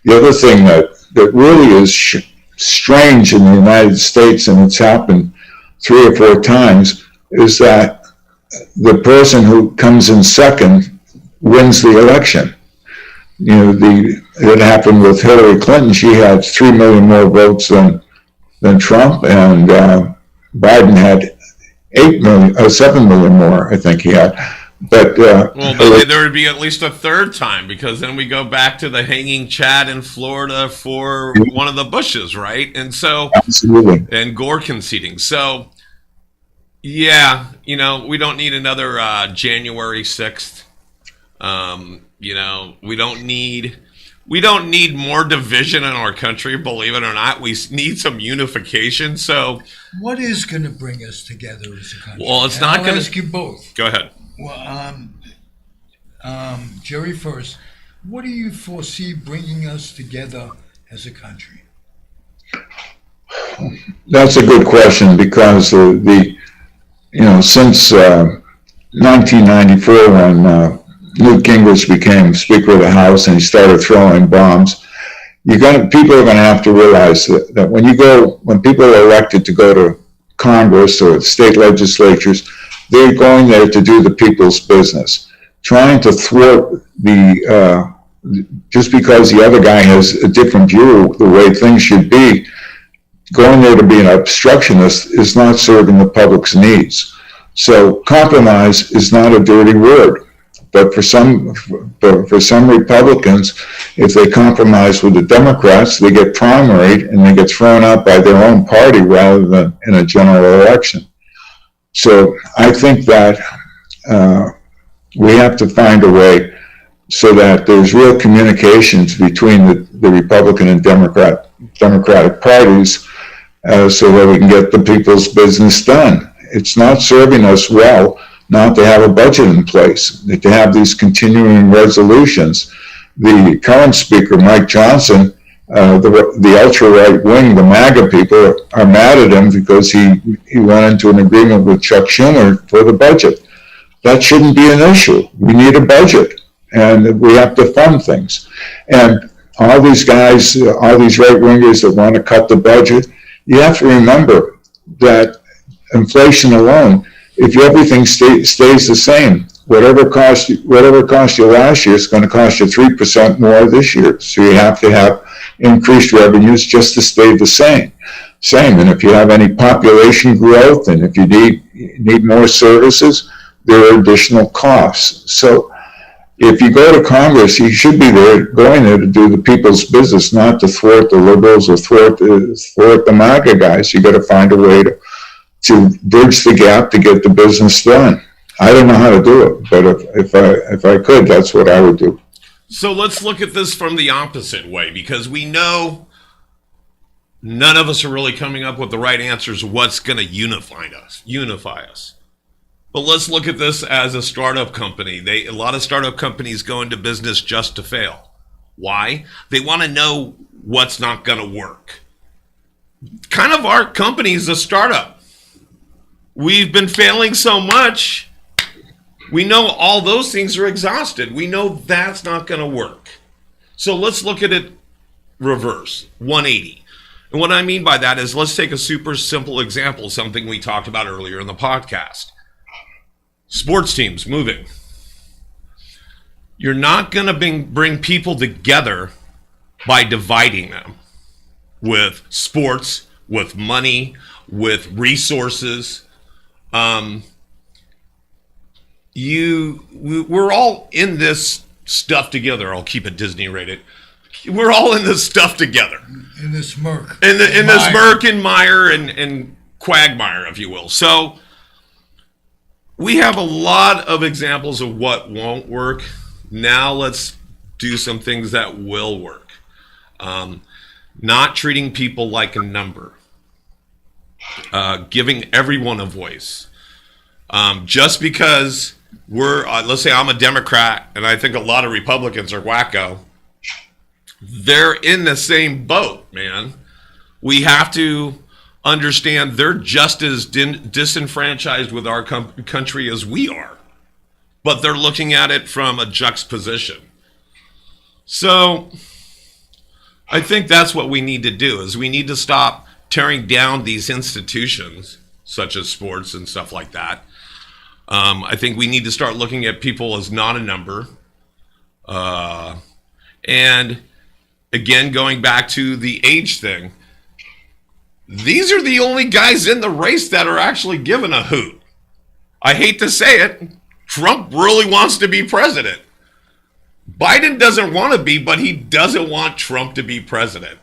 The other thing that really is strange in the United States, and it's happened 3 or 4 times, is that the person who comes in second wins the election. It happened with Hillary Clinton. She had 3 million more votes than Trump, and Biden had 7 million more, I think he had. But there would be at least a third time, because then we go back to the hanging Chad in Florida for one of the Bushes, right? And so, absolutely, and Gore conceding. So, yeah, we don't need another January 6th. We don't need more division in our country, believe it or not. We need some unification. So, what is going to bring us together as a country? Well, it's not going to. I'll ask you both. Go ahead. Well, Jerry first. What do you foresee bringing us together as a country? That's a good question, because since 1994, when Newt Gingrich became Speaker of the House and he started throwing bombs, people are going to have to realize that when people are elected to go to Congress or state legislatures, they're going there to do the people's business. Trying to thwart just because the other guy has a different view of the way things should be, going there to be an obstructionist is not serving the public's needs. So compromise is not a dirty word. But for some Republicans, if they compromise with the Democrats, they get primaried and they get thrown out by their own party rather than in a general election. So I think that we have to find a way so that there's real communications between the Republican and Democratic parties so that we can get the people's business done. It's not serving us well not to have a budget in place, to have these continuing resolutions. The current speaker, Mike Johnson, the ultra-right wing, the MAGA people, are mad at him because he went into an agreement with Chuck Schumer for the budget. That shouldn't be an issue. We need a budget, and we have to fund things. And all these guys, all these right-wingers that want to cut the budget, you have to remember that inflation alone, if everything stays the same, whatever cost you last year is going to cost you 3% more this year. So you have to have increased revenues just to stay the same. And if you have any population growth and if you need more services, there are additional costs. So if you go to Congress, you should be going there to do the people's business, not to thwart the liberals or thwart the MAGA guys. You got to find a way to bridge the gap to get the business done. I don't know how to do it, but if I could, that's what I would do. So let's look at this from the opposite way, because we know none of us are really coming up with the right answers. What's going to unify us? But let's look at this as a startup company. A lot of startup companies go into business just to fail. Why? They want to know what's not going to work. Kind of our company is a startup. We've been failing so much, we know all those things are exhausted. We know that's not going to work. So let's look at it reverse, 180. And what I mean by that is, let's take a super simple example, something we talked about earlier in the podcast. Sports teams moving. You're not going to bring people together by dividing them with sports, with money, with resources. We're all in this stuff together. I'll keep it Disney rated. We're all in this stuff together. In this murk. In this murk and mire and quagmire, if you will. So we have a lot of examples of what won't work. Now let's do some things that will work. Not treating people like a number. Giving everyone a voice. Just because let's say I'm a Democrat and I think a lot of Republicans are wacko, they're in the same boat, man. We have to understand they're just as disenfranchised with our country as we are, but they're looking at it from a juxtaposition. So I think that's what we need to do, is we need to stop tearing down these institutions such as sports and stuff like that. I think we need to start looking at people as not a number. And again, going back to the age thing, these are the only guys in the race that are actually given a hoot. I hate to say it, Trump really wants to be president. Biden doesn't want to be, but he doesn't want Trump to be president.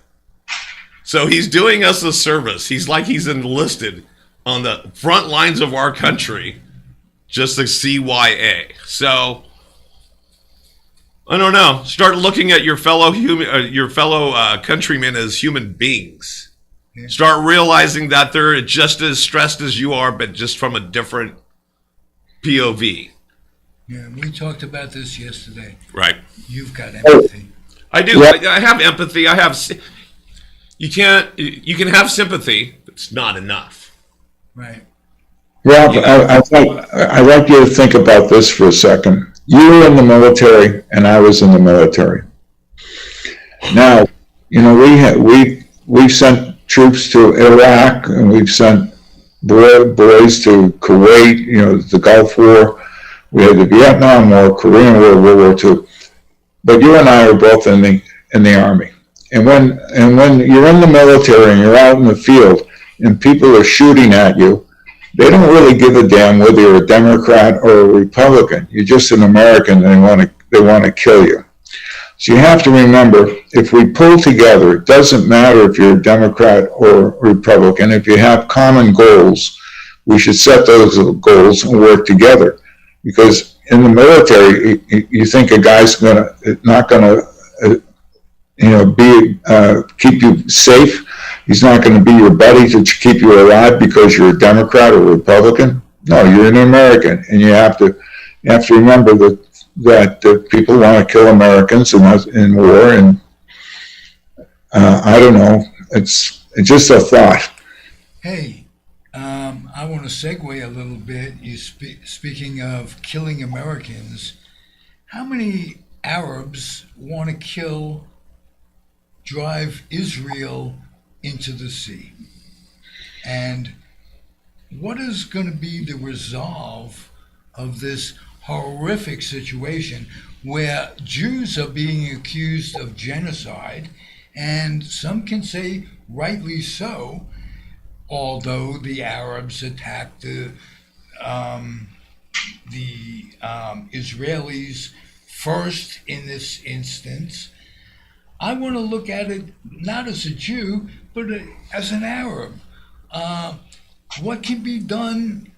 So he's doing us a service. He's enlisted on the front lines of our country just to CYA. So I don't know. Start looking at your fellow countrymen as human beings. Yeah. Start realizing that they're just as stressed as you are, but just from a different POV. Yeah, we talked about this yesterday. Right. You've got empathy. I do. I have empathy. You can have sympathy. It's not enough. Right. Rob, I'd like you to think about this for a second. You were in the military, and I was in the military. Now, we've sent troops to Iraq, and we've sent boys to Kuwait. The Gulf War. We had the Vietnam War, Korean War, World War II. But you and I are both in the Army. And when you're in the military and you're out in the field and people are shooting at you, they don't really give a damn whether you're a Democrat or a Republican. You're just an American and they want to kill you. So you have to remember, if we pull together, it doesn't matter if you're a Democrat or Republican. If you have common goals, we should set those goals and work together. Because in the military, you think a guy's not gonna keep you safe. He's not going to be your buddy to keep you alive because you're a Democrat or Republican. No, you're an American, and you have to remember that people want to kill Americans in war. And I don't know. It's just a thought. Hey, I want to segue a little bit. Speaking of killing Americans, how many Arabs want to drive Israel into the sea? And what is going to be the resolve of this horrific situation where Jews are being accused of genocide, and some can say rightly so, although the Arabs attacked the Israelis first in this instance. I want to look at it not as a Jew, but as an Arab. What can be done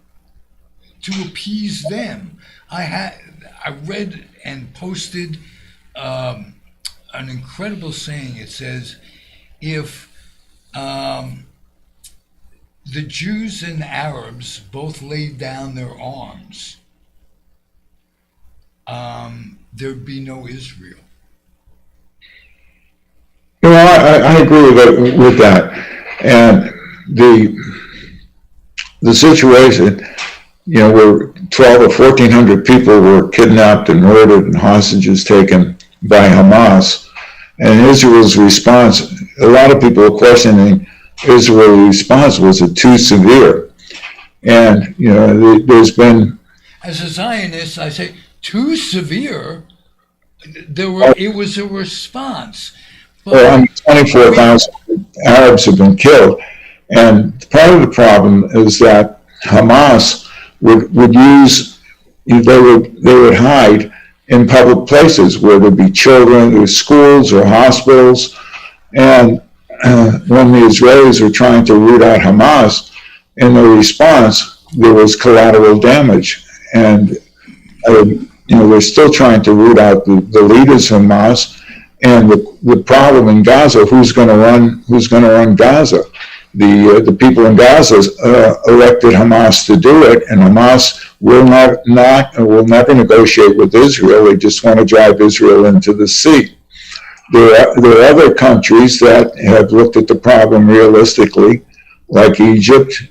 to appease them? I read and posted an incredible saying. It says, if the Jews and Arabs both laid down their arms, there'd be no Israel. I agree with that. And the situation, where 12 or 1,400 people were kidnapped and murdered and hostages taken by Hamas, and Israel's response, a lot of people are questioning Israel's response. Was it too severe? And, there's been... As a Zionist, I say, too severe? It was a response. Well, 24,000 Arabs have been killed. And part of the problem is that Hamas would use, they would hide in public places where there'd be children, or schools or hospitals. And when the Israelis were trying to root out Hamas, in the response, there was collateral damage. And, they're still trying to root out the leaders of Hamas. And the problem in Gaza, who's going to run Gaza? The people in Gaza elected Hamas to do it, and Hamas will never negotiate with Israel. They just want to drive Israel into the sea. There are other countries that have looked at the problem realistically, like Egypt,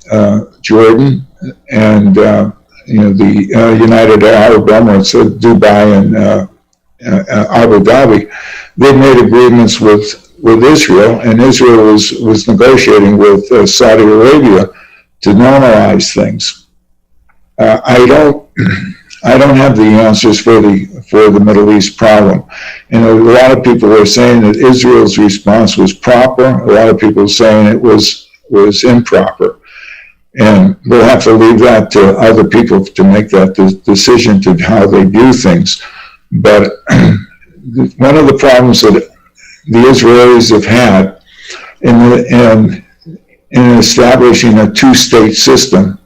Jordan, and the United Arab Emirates, Dubai, and Abu Dhabi. They made agreements with Israel, and Israel was negotiating with Saudi Arabia to normalize things. I don't have the answers for the Middle East problem, and a lot of people are saying that Israel's response was proper. A lot of people are saying it was improper, and we'll have to leave that to other people to make that decision to how they view things. But one of the problems that the Israelis have had in establishing a two-state system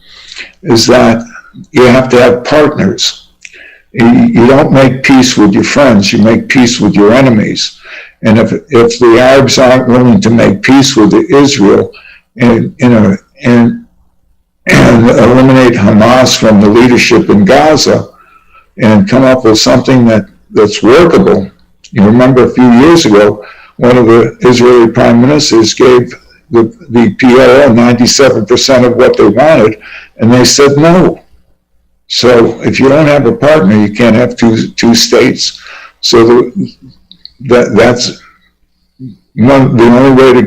is that you have to have partners. You don't make peace with your friends, you make peace with your enemies. And if the Arabs aren't willing to make peace with Israel and eliminate Hamas from the leadership in Gaza and come up with something that's workable. You remember a few years ago, one of the Israeli prime ministers gave the PLO 97% of what they wanted, and they said no. So if you don't have a partner, you can't have two states. So that's the only way to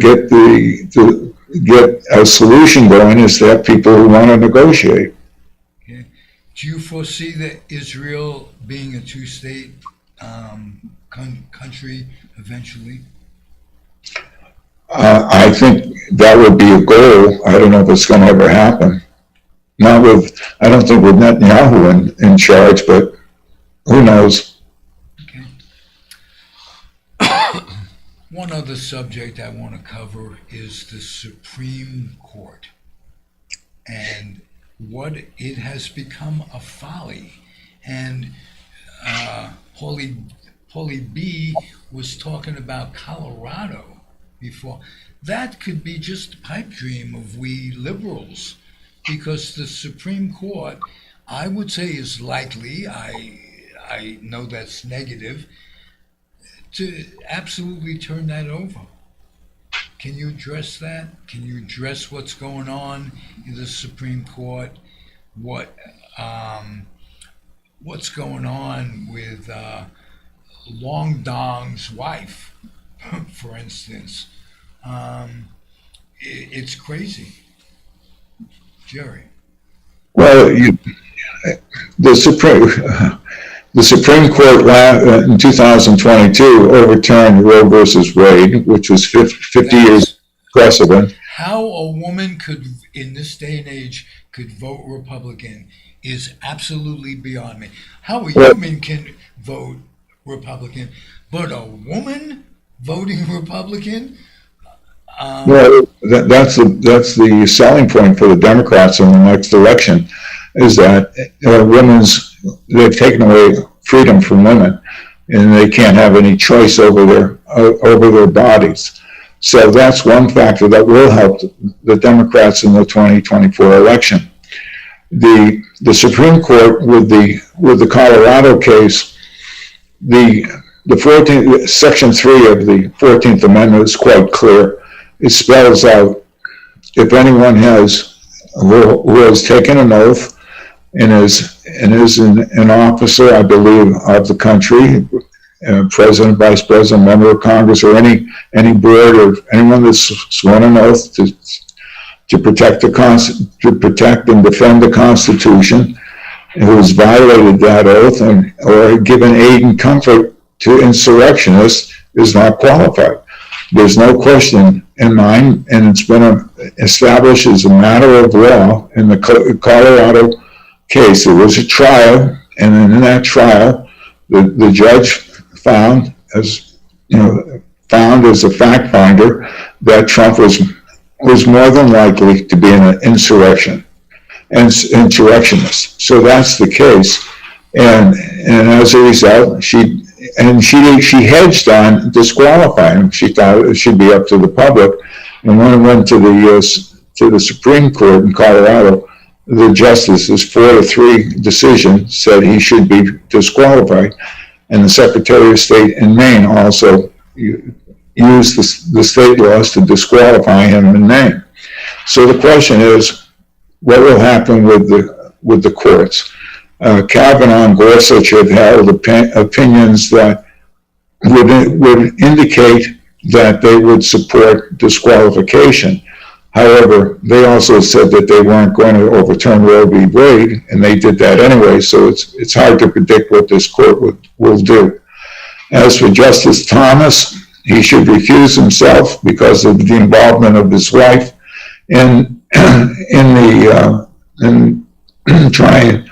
get a solution going is to have people who want to negotiate. Okay. Do you foresee that Israel being a two-state country eventually? I think that would be a goal. I don't know if it's going to ever happen. I don't think with Netanyahu in charge, but who knows? Okay. One other subject I want to cover is the Supreme Court and what it has become a folly. And Paulie B was talking about Colorado before. That could be just a pipe dream of we liberals, because the Supreme Court, I would say, is likely, I know that's negative, to absolutely turn that over. Can you address that? Can you address what's going on in the Supreme Court? What's going on with Long Dong's wife, for instance? It's crazy. Jerry. Well, the Supreme Court in 2022 overturned Roe versus Wade, which was 50 years precedent. How a woman could, in this day and age, could vote Republican is absolutely beyond me. How a human can vote Republican, but a woman voting Republican? Well, that's the selling point for the Democrats in the next election, is that they've taken away freedom from women, and they can't have any choice over their bodies. So that's one factor that will help the Democrats in the 2024 election. The Supreme Court with the Colorado case, the 14th Section 3 of the 14th Amendment is quite clear. It spells out if anyone who has taken an oath and is an officer, I believe, of the country, president, vice president, member of Congress, or any board, or anyone that's sworn an oath to protect and defend the Constitution, who has violated that oath or given aid and comfort to insurrectionists, is not qualified. There's no question in mine, and it's been established as a matter of law in the Colorado case. There was a trial, and in that trial, the judge found as a fact finder that Trump was more than likely to be an insurrectionist. So that's the case, and as a result, she hedged on disqualifying him. She thought it should be up to the public, and when it went to the Supreme Court in Colorado, the justice's 4-3 decision said he should be disqualified, and the Secretary of State in Maine also used the state laws to disqualify him in Maine. So the question is, what will happen with the courts? Kavanaugh and Gorsuch have held opinions that would indicate that they would support disqualification. However, they also said that they weren't going to overturn Roe v. Wade, and they did that anyway, so it's hard to predict what this court will do. As for Justice Thomas, he should recuse himself because of the involvement of his wife in trying,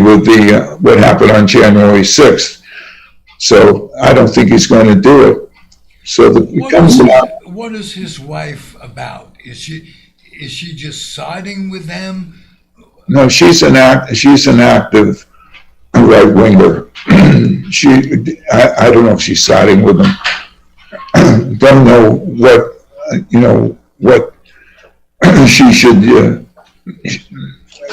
with what happened on January 6th. So I don't think he's going to do it. So what is his wife about? Is she just siding with them? No, she's an active right winger. I don't know if she's siding with them. Don't know what she should.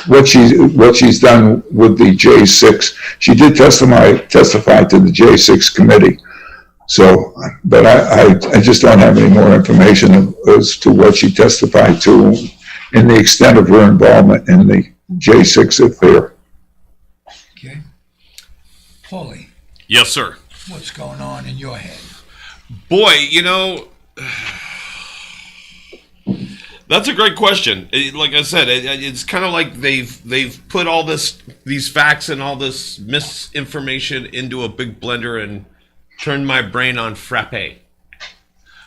What she's done with the J6. She did testify to the J6 committee. So, but I just don't have any more information as to what she testified to and the extent of her involvement in J6 affair. Okay. Paulie, Yes, sir. what's going on in your head? Boy, that's a great question. Like I said, it's kind of like they've put all these facts and all this misinformation into a big blender and turned my brain on frappe.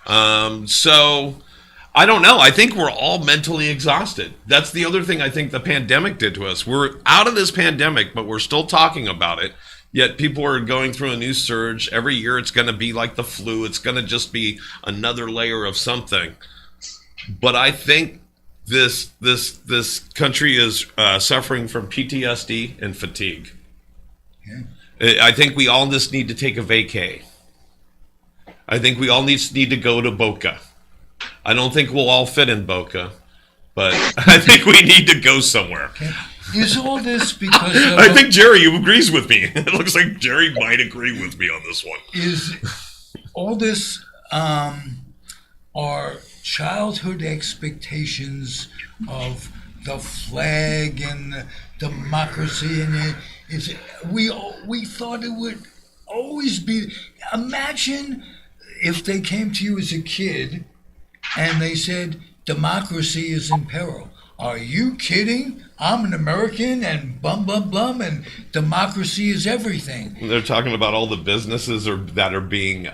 So I don't know. I think we're all mentally exhausted. That's the other thing I think the pandemic did to us. We're out of this pandemic, but we're still talking about it. Yet people are going through a new surge. Every year it's going to be like the flu. It's going to just be another layer of something. But I think this country is suffering from PTSD and fatigue. Yeah. I think we all just need to take a vacay. I think we all need to go to Boca. I don't think we'll all fit in Boca, but I think we need to go somewhere. Okay. Is all this because of... I think Jerry agrees with me. It looks like Jerry might agree with me on this one. Is all this our childhood expectations of the flag and the democracy, and we thought it would always be... Imagine if they came to you as a kid and they said, democracy is in peril. Are you kidding? I'm an American and bum, bum, bum, and democracy is everything. They're talking about all the businesses that are being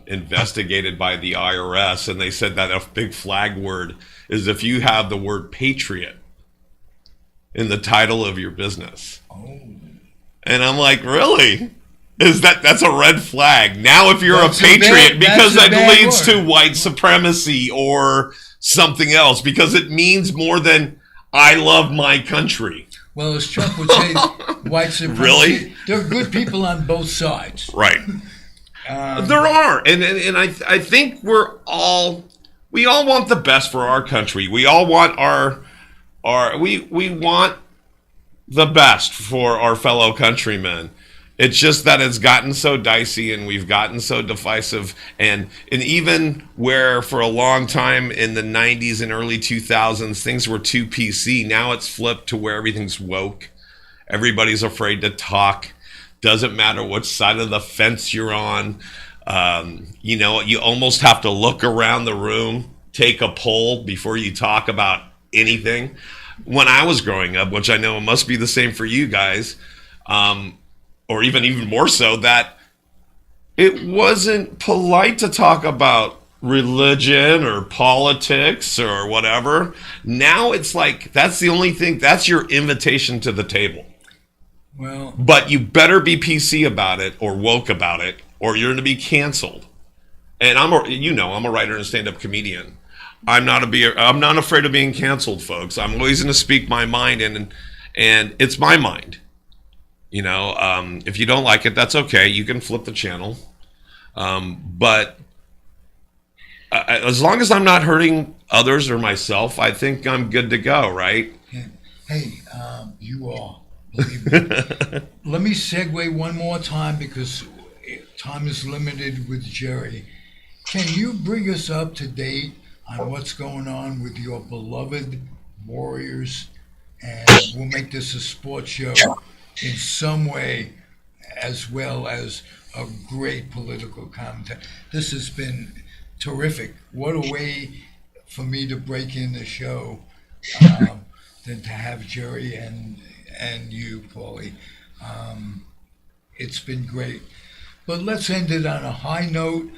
investigated by the IRS, and they said that a big flag word is if you have the word patriot in the title of your business. Oh. And I'm like, really? That's a red flag. Now if you're a patriot, because that leads to white supremacy or something else, because it means more than I love my country. Well, as Chuck would say, white supremacy. Really? There are good people on both sides. Right. There are. And I think we all want the best for our country. We all want we want the best for our fellow countrymen. It's just that it's gotten so dicey and we've gotten so divisive. And even where for a long time in the 90s and early 2000s, things were too PC. Now it's flipped to where everything's woke. Everybody's afraid to talk. Doesn't matter which side of the fence you're on. You almost have to look around the room, take a poll before you talk about anything. When I was growing up, which I know must be the same for you guys, or even more so, that it wasn't polite to talk about religion or politics or whatever. Now it's like, that's the only thing, that's your invitation to the table. Well, but you better be PC about it or woke about it, or you're going to be canceled. And I'm a writer and stand-up comedian. I'm not afraid of being canceled, folks. I'm always going to speak my mind, and it's my mind. If you don't like it, that's okay. You can flip the channel. But as long as I'm not hurting others or myself, I think I'm good to go, right? Hey, you are, believe me. Let me segue one more time because time is limited with Jerry. Can you bring us up to date on what's going on with your beloved Warriors? And we'll make this a sports show in some way, as well as a great political commentary. This has been terrific. What a way for me to break in the show than to have Jerry and you, Paulie. It's been great. But let's end it on a high note.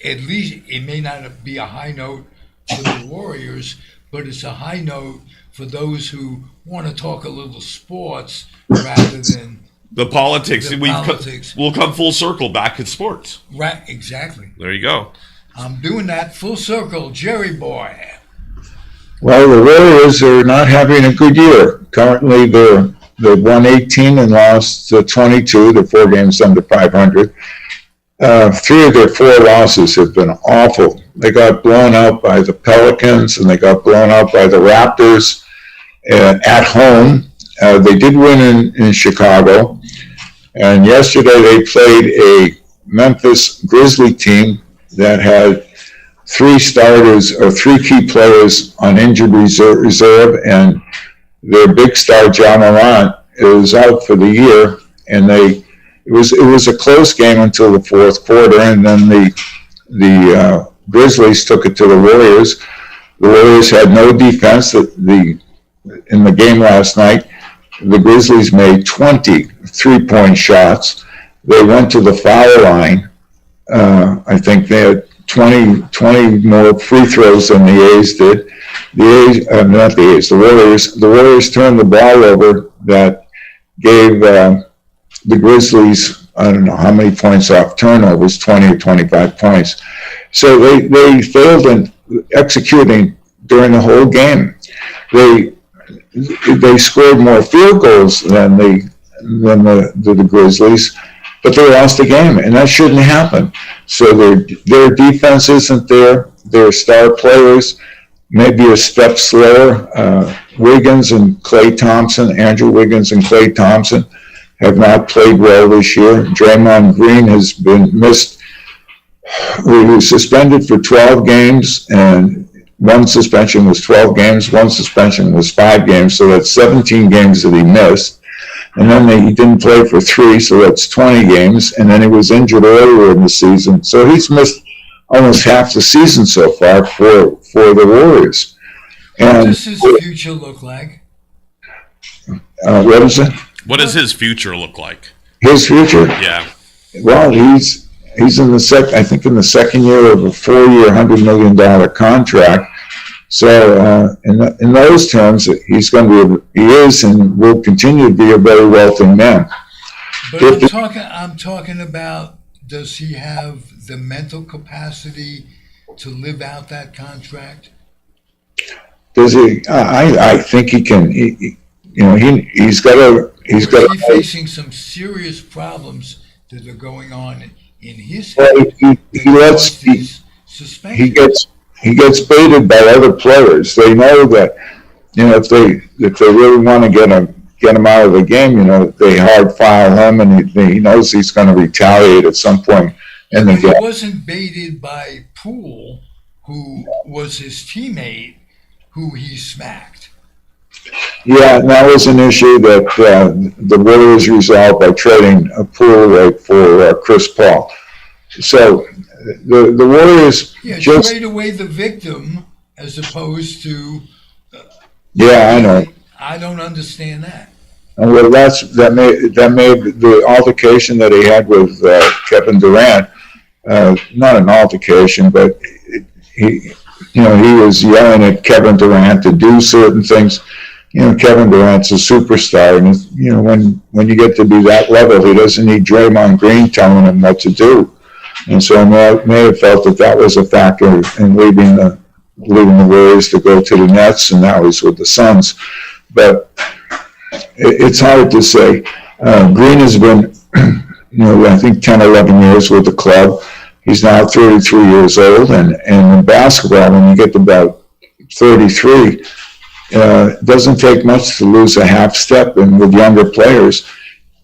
At least it may not be a high note for the Warriors, but it's a high note for those who want to talk a little sports rather than the politics. We'll come full circle back at sports. Right, exactly. There you go. I'm doing that full circle, Jerry boy. Well, the Warriors are not having a good year. Currently, they've won 18 and lost 22. They're 4 games under 500. 3 of their 4 losses have been awful. They got blown out by the Pelicans and they got blown out by the Raptors at home. They did win in Chicago. And yesterday they played a Memphis Grizzly team that had 3 starters or 3 key players on injured reserve, and their big star John Morant is out for the year, and it was a close game until the fourth quarter, and then the Grizzlies took it to the Warriors. The Warriors had no defense. In the game last night, the Grizzlies made 20 three-point shots. They went to the foul line. I think they had 20 more free throws than the A's did. Not the A's, the Warriors. The Warriors turned the ball over that gave the Grizzlies, I don't know how many points off turnovers, 20 or 25 points. So they failed in executing during the whole game. They scored more field goals than the Grizzlies, but they lost the game, and that shouldn't happen. So their defense isn't there. Their star players maybe a step slower. Wiggins and Klay Thompson, Andrew Wiggins and Klay Thompson have not played well this year. Draymond Green has been missed. He was suspended for 12 games, and one suspension was 12 games, one suspension was 5 games, so that's 17 games that he missed. And then he didn't play for 3, so that's 20 games, and then he was injured earlier in the season. So he's missed almost half the season so far for the Warriors. What does his future look like? What is it? What does his future look like? His future? Yeah. Well, he's in the second year of a 4-year, $100 million contract. So in those terms, he is and will continue to be a very wealthy man. But I'm talking about, does he have the mental capacity to live out that contract? Does he? I think he can. He's got to. He's got. He's facing some serious problems that are going on in his head. Well, he gets baited by other players. They know that if they really want to get him out of the game, they hard file him, and he knows he's going to retaliate at some point in the game. He wasn't baited by Poole, who was his teammate, who he smacked. Yeah, and that was an issue that the Warriors resolved by trading Poole for Chris Paul. So the Warriors trade away the victim as opposed to. I know. I don't understand that. Well, that made the altercation that he had with Kevin Durant. Not an altercation, but he was yelling at Kevin Durant to do certain things. Kevin Durant's a superstar, and when you get to be that level, he doesn't need Draymond Green telling him what to do. And so I may have felt that was a factor in leaving the Warriors to go to the Nets, and now he's with the Suns. But it's hard to say. Green has been, I think 10, 11 years with the club. He's now 33 years old, and in basketball, when you get to about 33, it doesn't take much to lose a half step, and with younger players,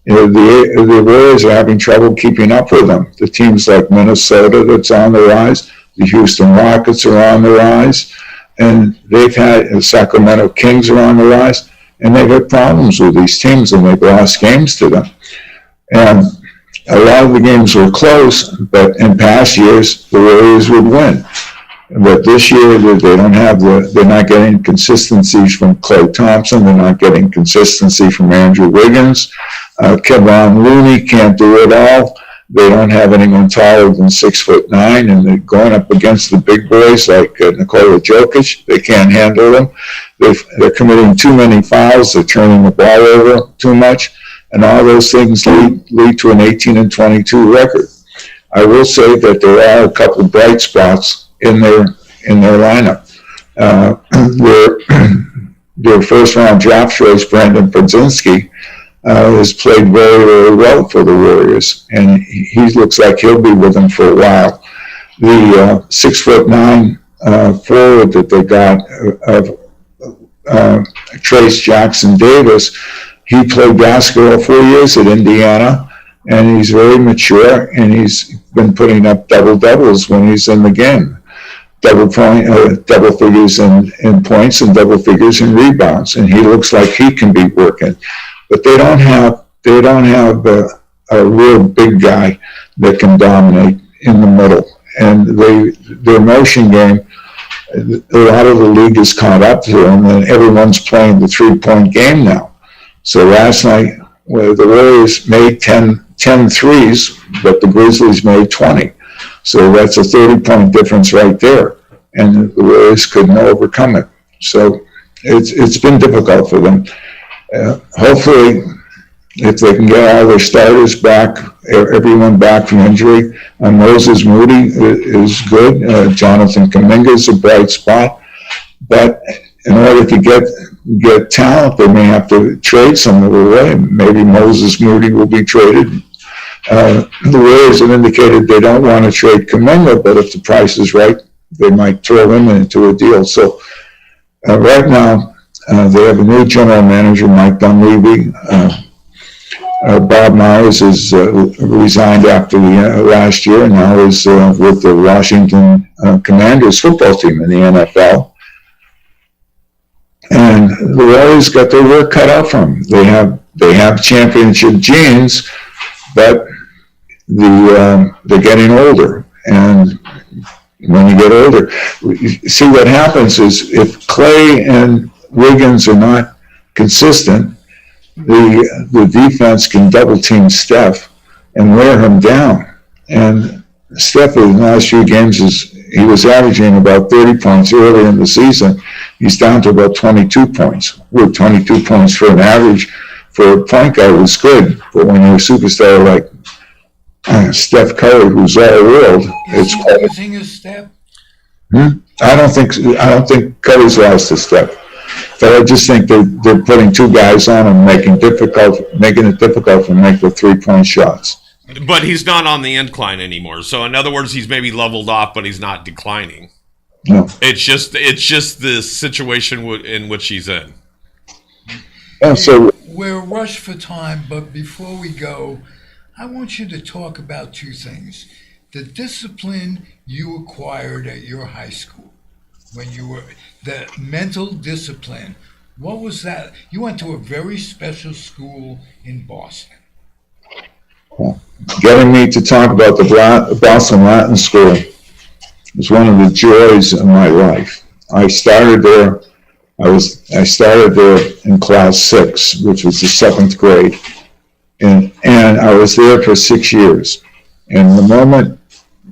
the Warriors are having trouble keeping up with them. The teams like Minnesota that's on the rise, the Houston Rockets are on the rise, and the Sacramento Kings are on the rise, and they've had problems with these teams, and they've lost games to them. And a lot of the games were close, but in past years, the Warriors would win. But this year, they're not getting consistency from Klay Thompson. They're not getting consistency from Andrew Wiggins. Kevon Looney can't do it all. They don't have anyone taller than 6'9", and they're going up against the big boys like Nikola Jokic. They can't handle them. They're committing too many fouls. They're turning the ball over too much, and all those things lead to an 18-22 record. I will say that there are a couple of bright spots in their lineup. Their first round draft choice, Brandon Podzinski, has played very, very well for the Warriors, and he looks like he'll be with them for a while. The 6'9" forward that they got, Trace Jackson Davis, he played basketball 4 years at Indiana, and he's very mature, and he's been putting up double-doubles when he's in the game. double figures in points and double figures in rebounds, and he looks like he can be working. But they don't have a real big guy that can dominate in the middle, and their motion game. A lot of the league is caught up to them, and everyone's playing the 3-point game now. So last night, the Warriors made 10 threes, but the Grizzlies made 20. So that's a 30-point difference right there, and the Warriors couldn't overcome it. So it's been difficult for them. Hopefully, if they can get all their starters back, everyone back from injury. Moses Moody is good. Jonathan Kuminga is a bright spot. But in order to get talent, they may have to trade some of the way. Maybe Moses Moody will be traded. The Warriors have indicated they don't want to trade Kuminga, but if the price is right, they might throw him into a deal. So right now, they have a new general manager, Mike Dunleavy. Bob Myers is resigned after the last year, and now is with the Washington Commanders football team in the NFL. And the Warriors got their work cut out for them. They have championship genes, but they're getting older. And when you get older, see what happens is if Clay and Wiggins are not consistent, the defense can double team Steph and wear him down. And Steph in the last few games he was averaging about 30 points early in the season. He's down to about 22 points. With 22 points for an average for a point guard was good, but when you're a superstar like Steph Curry, who's all world, is he losing his step? I don't think Curry's lost his step. But I just think they're putting two guys on and making it difficult to make the 3-point shots. But he's not on the incline anymore. So in other words, he's maybe leveled off, but he's not declining. No. It's just the situation in which he's in. Yeah, so we're rushed for time, but before we go, I want you to talk about two things. The discipline you acquired at your high school. When you were the mental discipline, what was that? You went to a very special school in Boston. Getting me to talk about the Boston Latin School was one of the joys of my life. I started there in class 6, which was the 7th grade, and I was there for 6 years. And the moment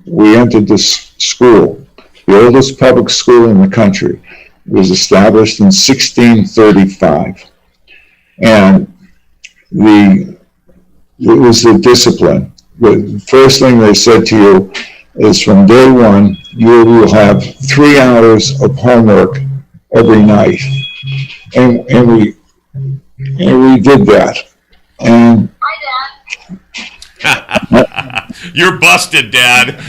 we entered this school, the oldest public school in the country, was established in 1635. And it was the discipline. The first thing they said to you is from day one, you will have 3 hours of homework every night. And we did that. And you're busted, Dad.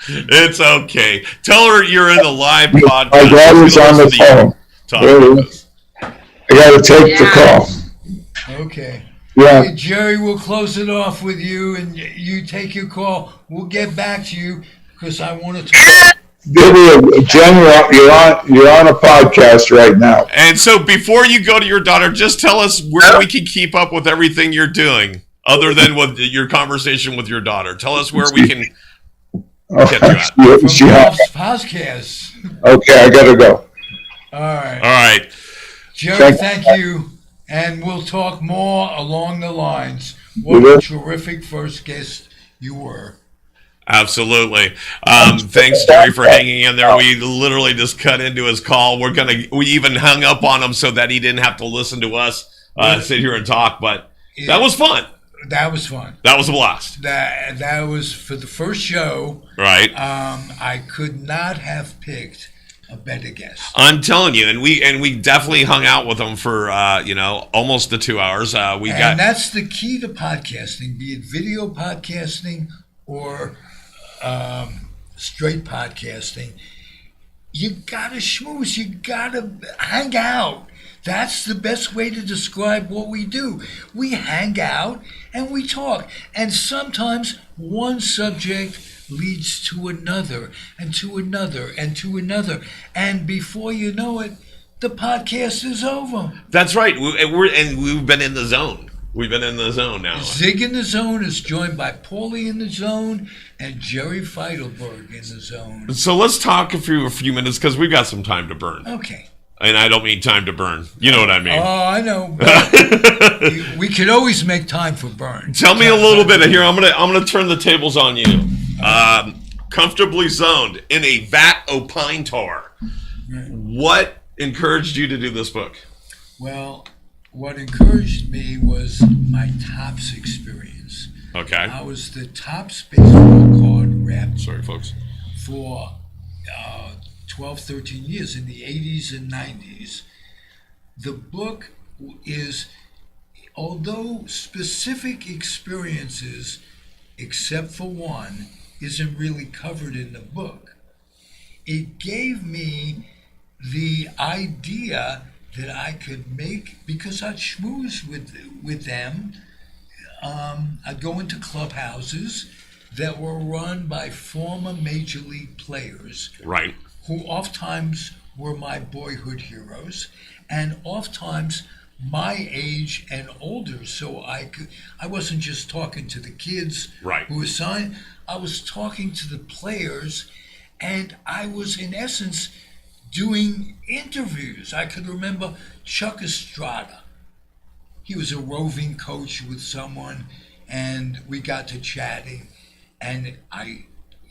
It's okay. Tell her you're in the live podcast. My daughter's on the phone. I got to take the call. Okay. Yeah. Hey, Jerry, we'll close it off with you, and you take your call. We'll get back to you because I want to talk. Jen, you're on a podcast right now. And so before you go to your daughter, just tell us where we can keep up with everything you're doing, other than with your conversation with your daughter. Tell us where we can get you at. From Ralph's podcast. Okay, I gotta go. All right. All right. Jerry, thank you. And we'll talk more along the lines. What a terrific first guest you were. Absolutely. Thanks, Jerry, for hanging in there. We literally just cut into his call. We even hung up on him so that he didn't have to listen to us sit here and talk. But that was fun. That was fun. That was a blast. That was for the first show. Right. I could not have picked a better guest. I'm telling you, and we definitely hung out with him for almost the 2 hours. That's the key to podcasting, be it video podcasting or straight podcasting. You gotta schmooze. You gotta hang out. That's the best way to describe what we do. We hang out and we talk. And sometimes one subject leads to another and to another and to another. And before you know it, the podcast is over. That's right. We've been in the zone. We've been in the zone now. Zig in the Zone is joined by Paulie in the Zone and Jerry Feidelberg in the Zone. So let's talk for a few minutes because we've got some time to burn. Okay. And I don't mean time to burn. You know what I mean. Oh, I know. But we could always make time for burn. Tell me a little bit here. I'm gonna turn the tables on you. Comfortably zoned in a vat o' pine tar. What encouraged you to do this book? Well, what encouraged me was my Topps experience. Okay. I was the Topps baseball card rep Sorry, folks. for 12, 13 years in the 80s and 90s. The book is, although specific experiences, except for one, isn't really covered in the book, it gave me the idea that I could make, because I'd schmooze with them. I'd go into clubhouses that were run by former major league players, Right. who oftentimes were my boyhood heroes, and oftentimes my age and older. So I wasn't just talking to the kids Right. who were signed. I was talking to the players, and I was in essence doing interviews. I could remember Chuck Estrada. He was a roving coach with someone, and we got to chatting. And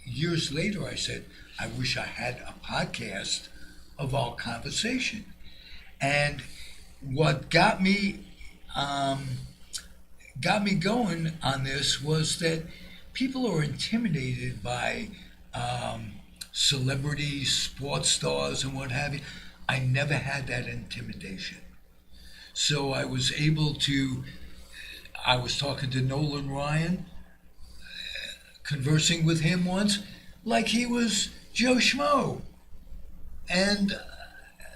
years later, I said, I wish I had a podcast of our conversation. And what got me going on this was that people are intimidated by celebrities, sports stars, and what have you. I never had that intimidation. So I was talking to Nolan Ryan, conversing with him once, like he was Joe Schmo. And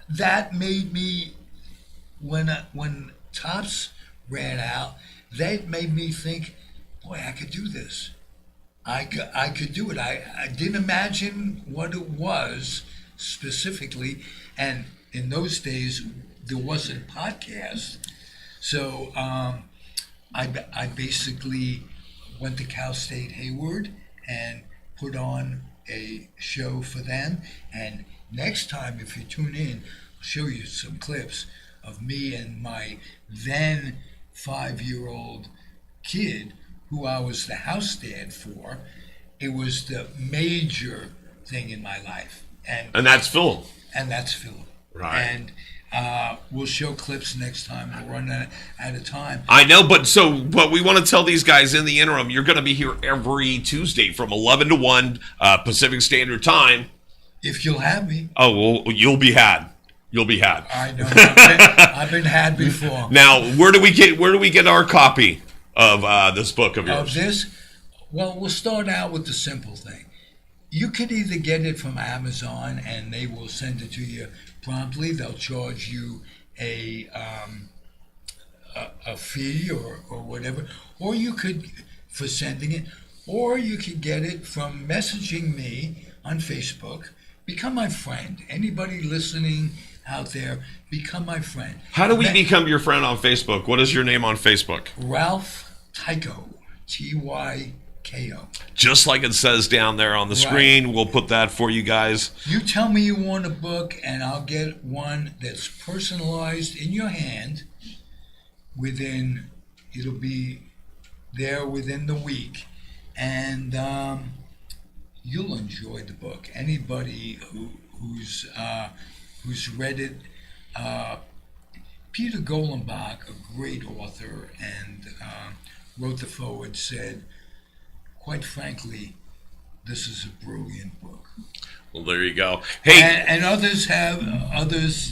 that made me, when Topps ran out, that made me think, boy, I could do this. I could do it. I didn't imagine what it was specifically, and in those days there wasn't podcasts. So I basically went to Cal State Hayward and put on a show for them. And next time, if you tune in, I'll show you some clips of me and my then 5-year-old kid, who I was the house dad for. It was the major thing in my life. And that's Phil. And that's Philip. Right. And we'll show clips next time. We'll run out of time. I know, but we want to tell these guys in the interim, you're going to be here every Tuesday from 11 to 1 Pacific Standard Time. If you'll have me. Oh, well, you'll be had. You'll be had. I know. I've been had before. Now, where do we get our copy of this book of yours? Of this? Well, we'll start out with the simple thing. You could either get it from Amazon and they will send it to you promptly. They'll charge you a fee or whatever, or you could, for sending it, or you could get it from messaging me on Facebook. Become my friend. Anybody listening out there, become my friend. How do we become your friend on Facebook? What is your name on Facebook? Ralph Tycho, Tyko. Just like it says down there on the screen. We'll put that for you guys. You tell me you want a book, and I'll get one that's personalized in your hand. It'll be there within the week, and you'll enjoy the book. Anybody who's read it, Peter Golenbach, a great author, and wrote the foreword, said, quite frankly, this is a brilliant book. Well, there you go. Hey, and others,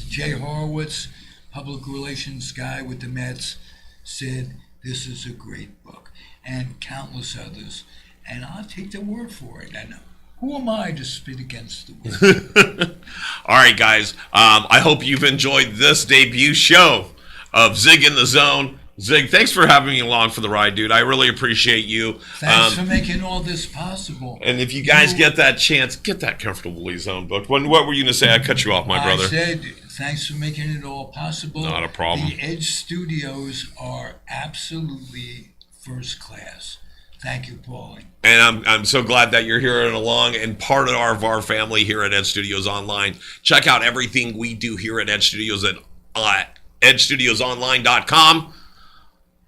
Jay Horowitz, public relations guy with the Mets, said this is a great book, and countless others. And I'll take their word for it. Who am I to spit against the wind? All right, guys. I hope you've enjoyed this debut show of Zig in the Zone. Zig, thanks for having me along for the ride, dude. I really appreciate you. Thanks for making all this possible. And if you guys get that chance, get that Comfortably Zone book. What were you going to say? I cut you off, my brother. I said, thanks for making it all possible. Not a problem. The Edge Studios are absolutely first class. Thank you, Paulie. And I'm so glad that you're here and along and part of our family here at Edge Studios Online. Check out everything we do here at Edge Studios at edgestudiosonline.com.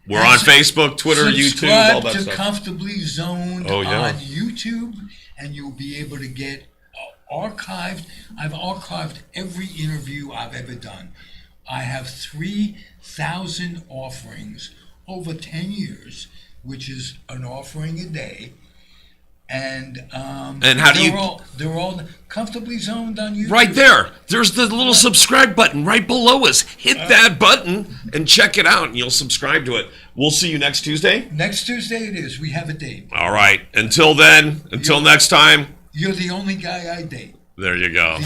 We're on Facebook, Twitter, YouTube, all that Subscribe to stuff. Comfortably Zoned Oh, yeah. on YouTube, and you'll be able to get archived. I've archived every interview I've ever done. I have 3,000 offerings over 10 years, which is an offering a day. And how do they're all comfortably zoned on YouTube. Right there. There's the little subscribe button right below us. Hit that button and check it out, and you'll subscribe to it. We'll see you next Tuesday. Next Tuesday it is. We have a date. All right. Until then, until next time. You're the only guy I date. There you go.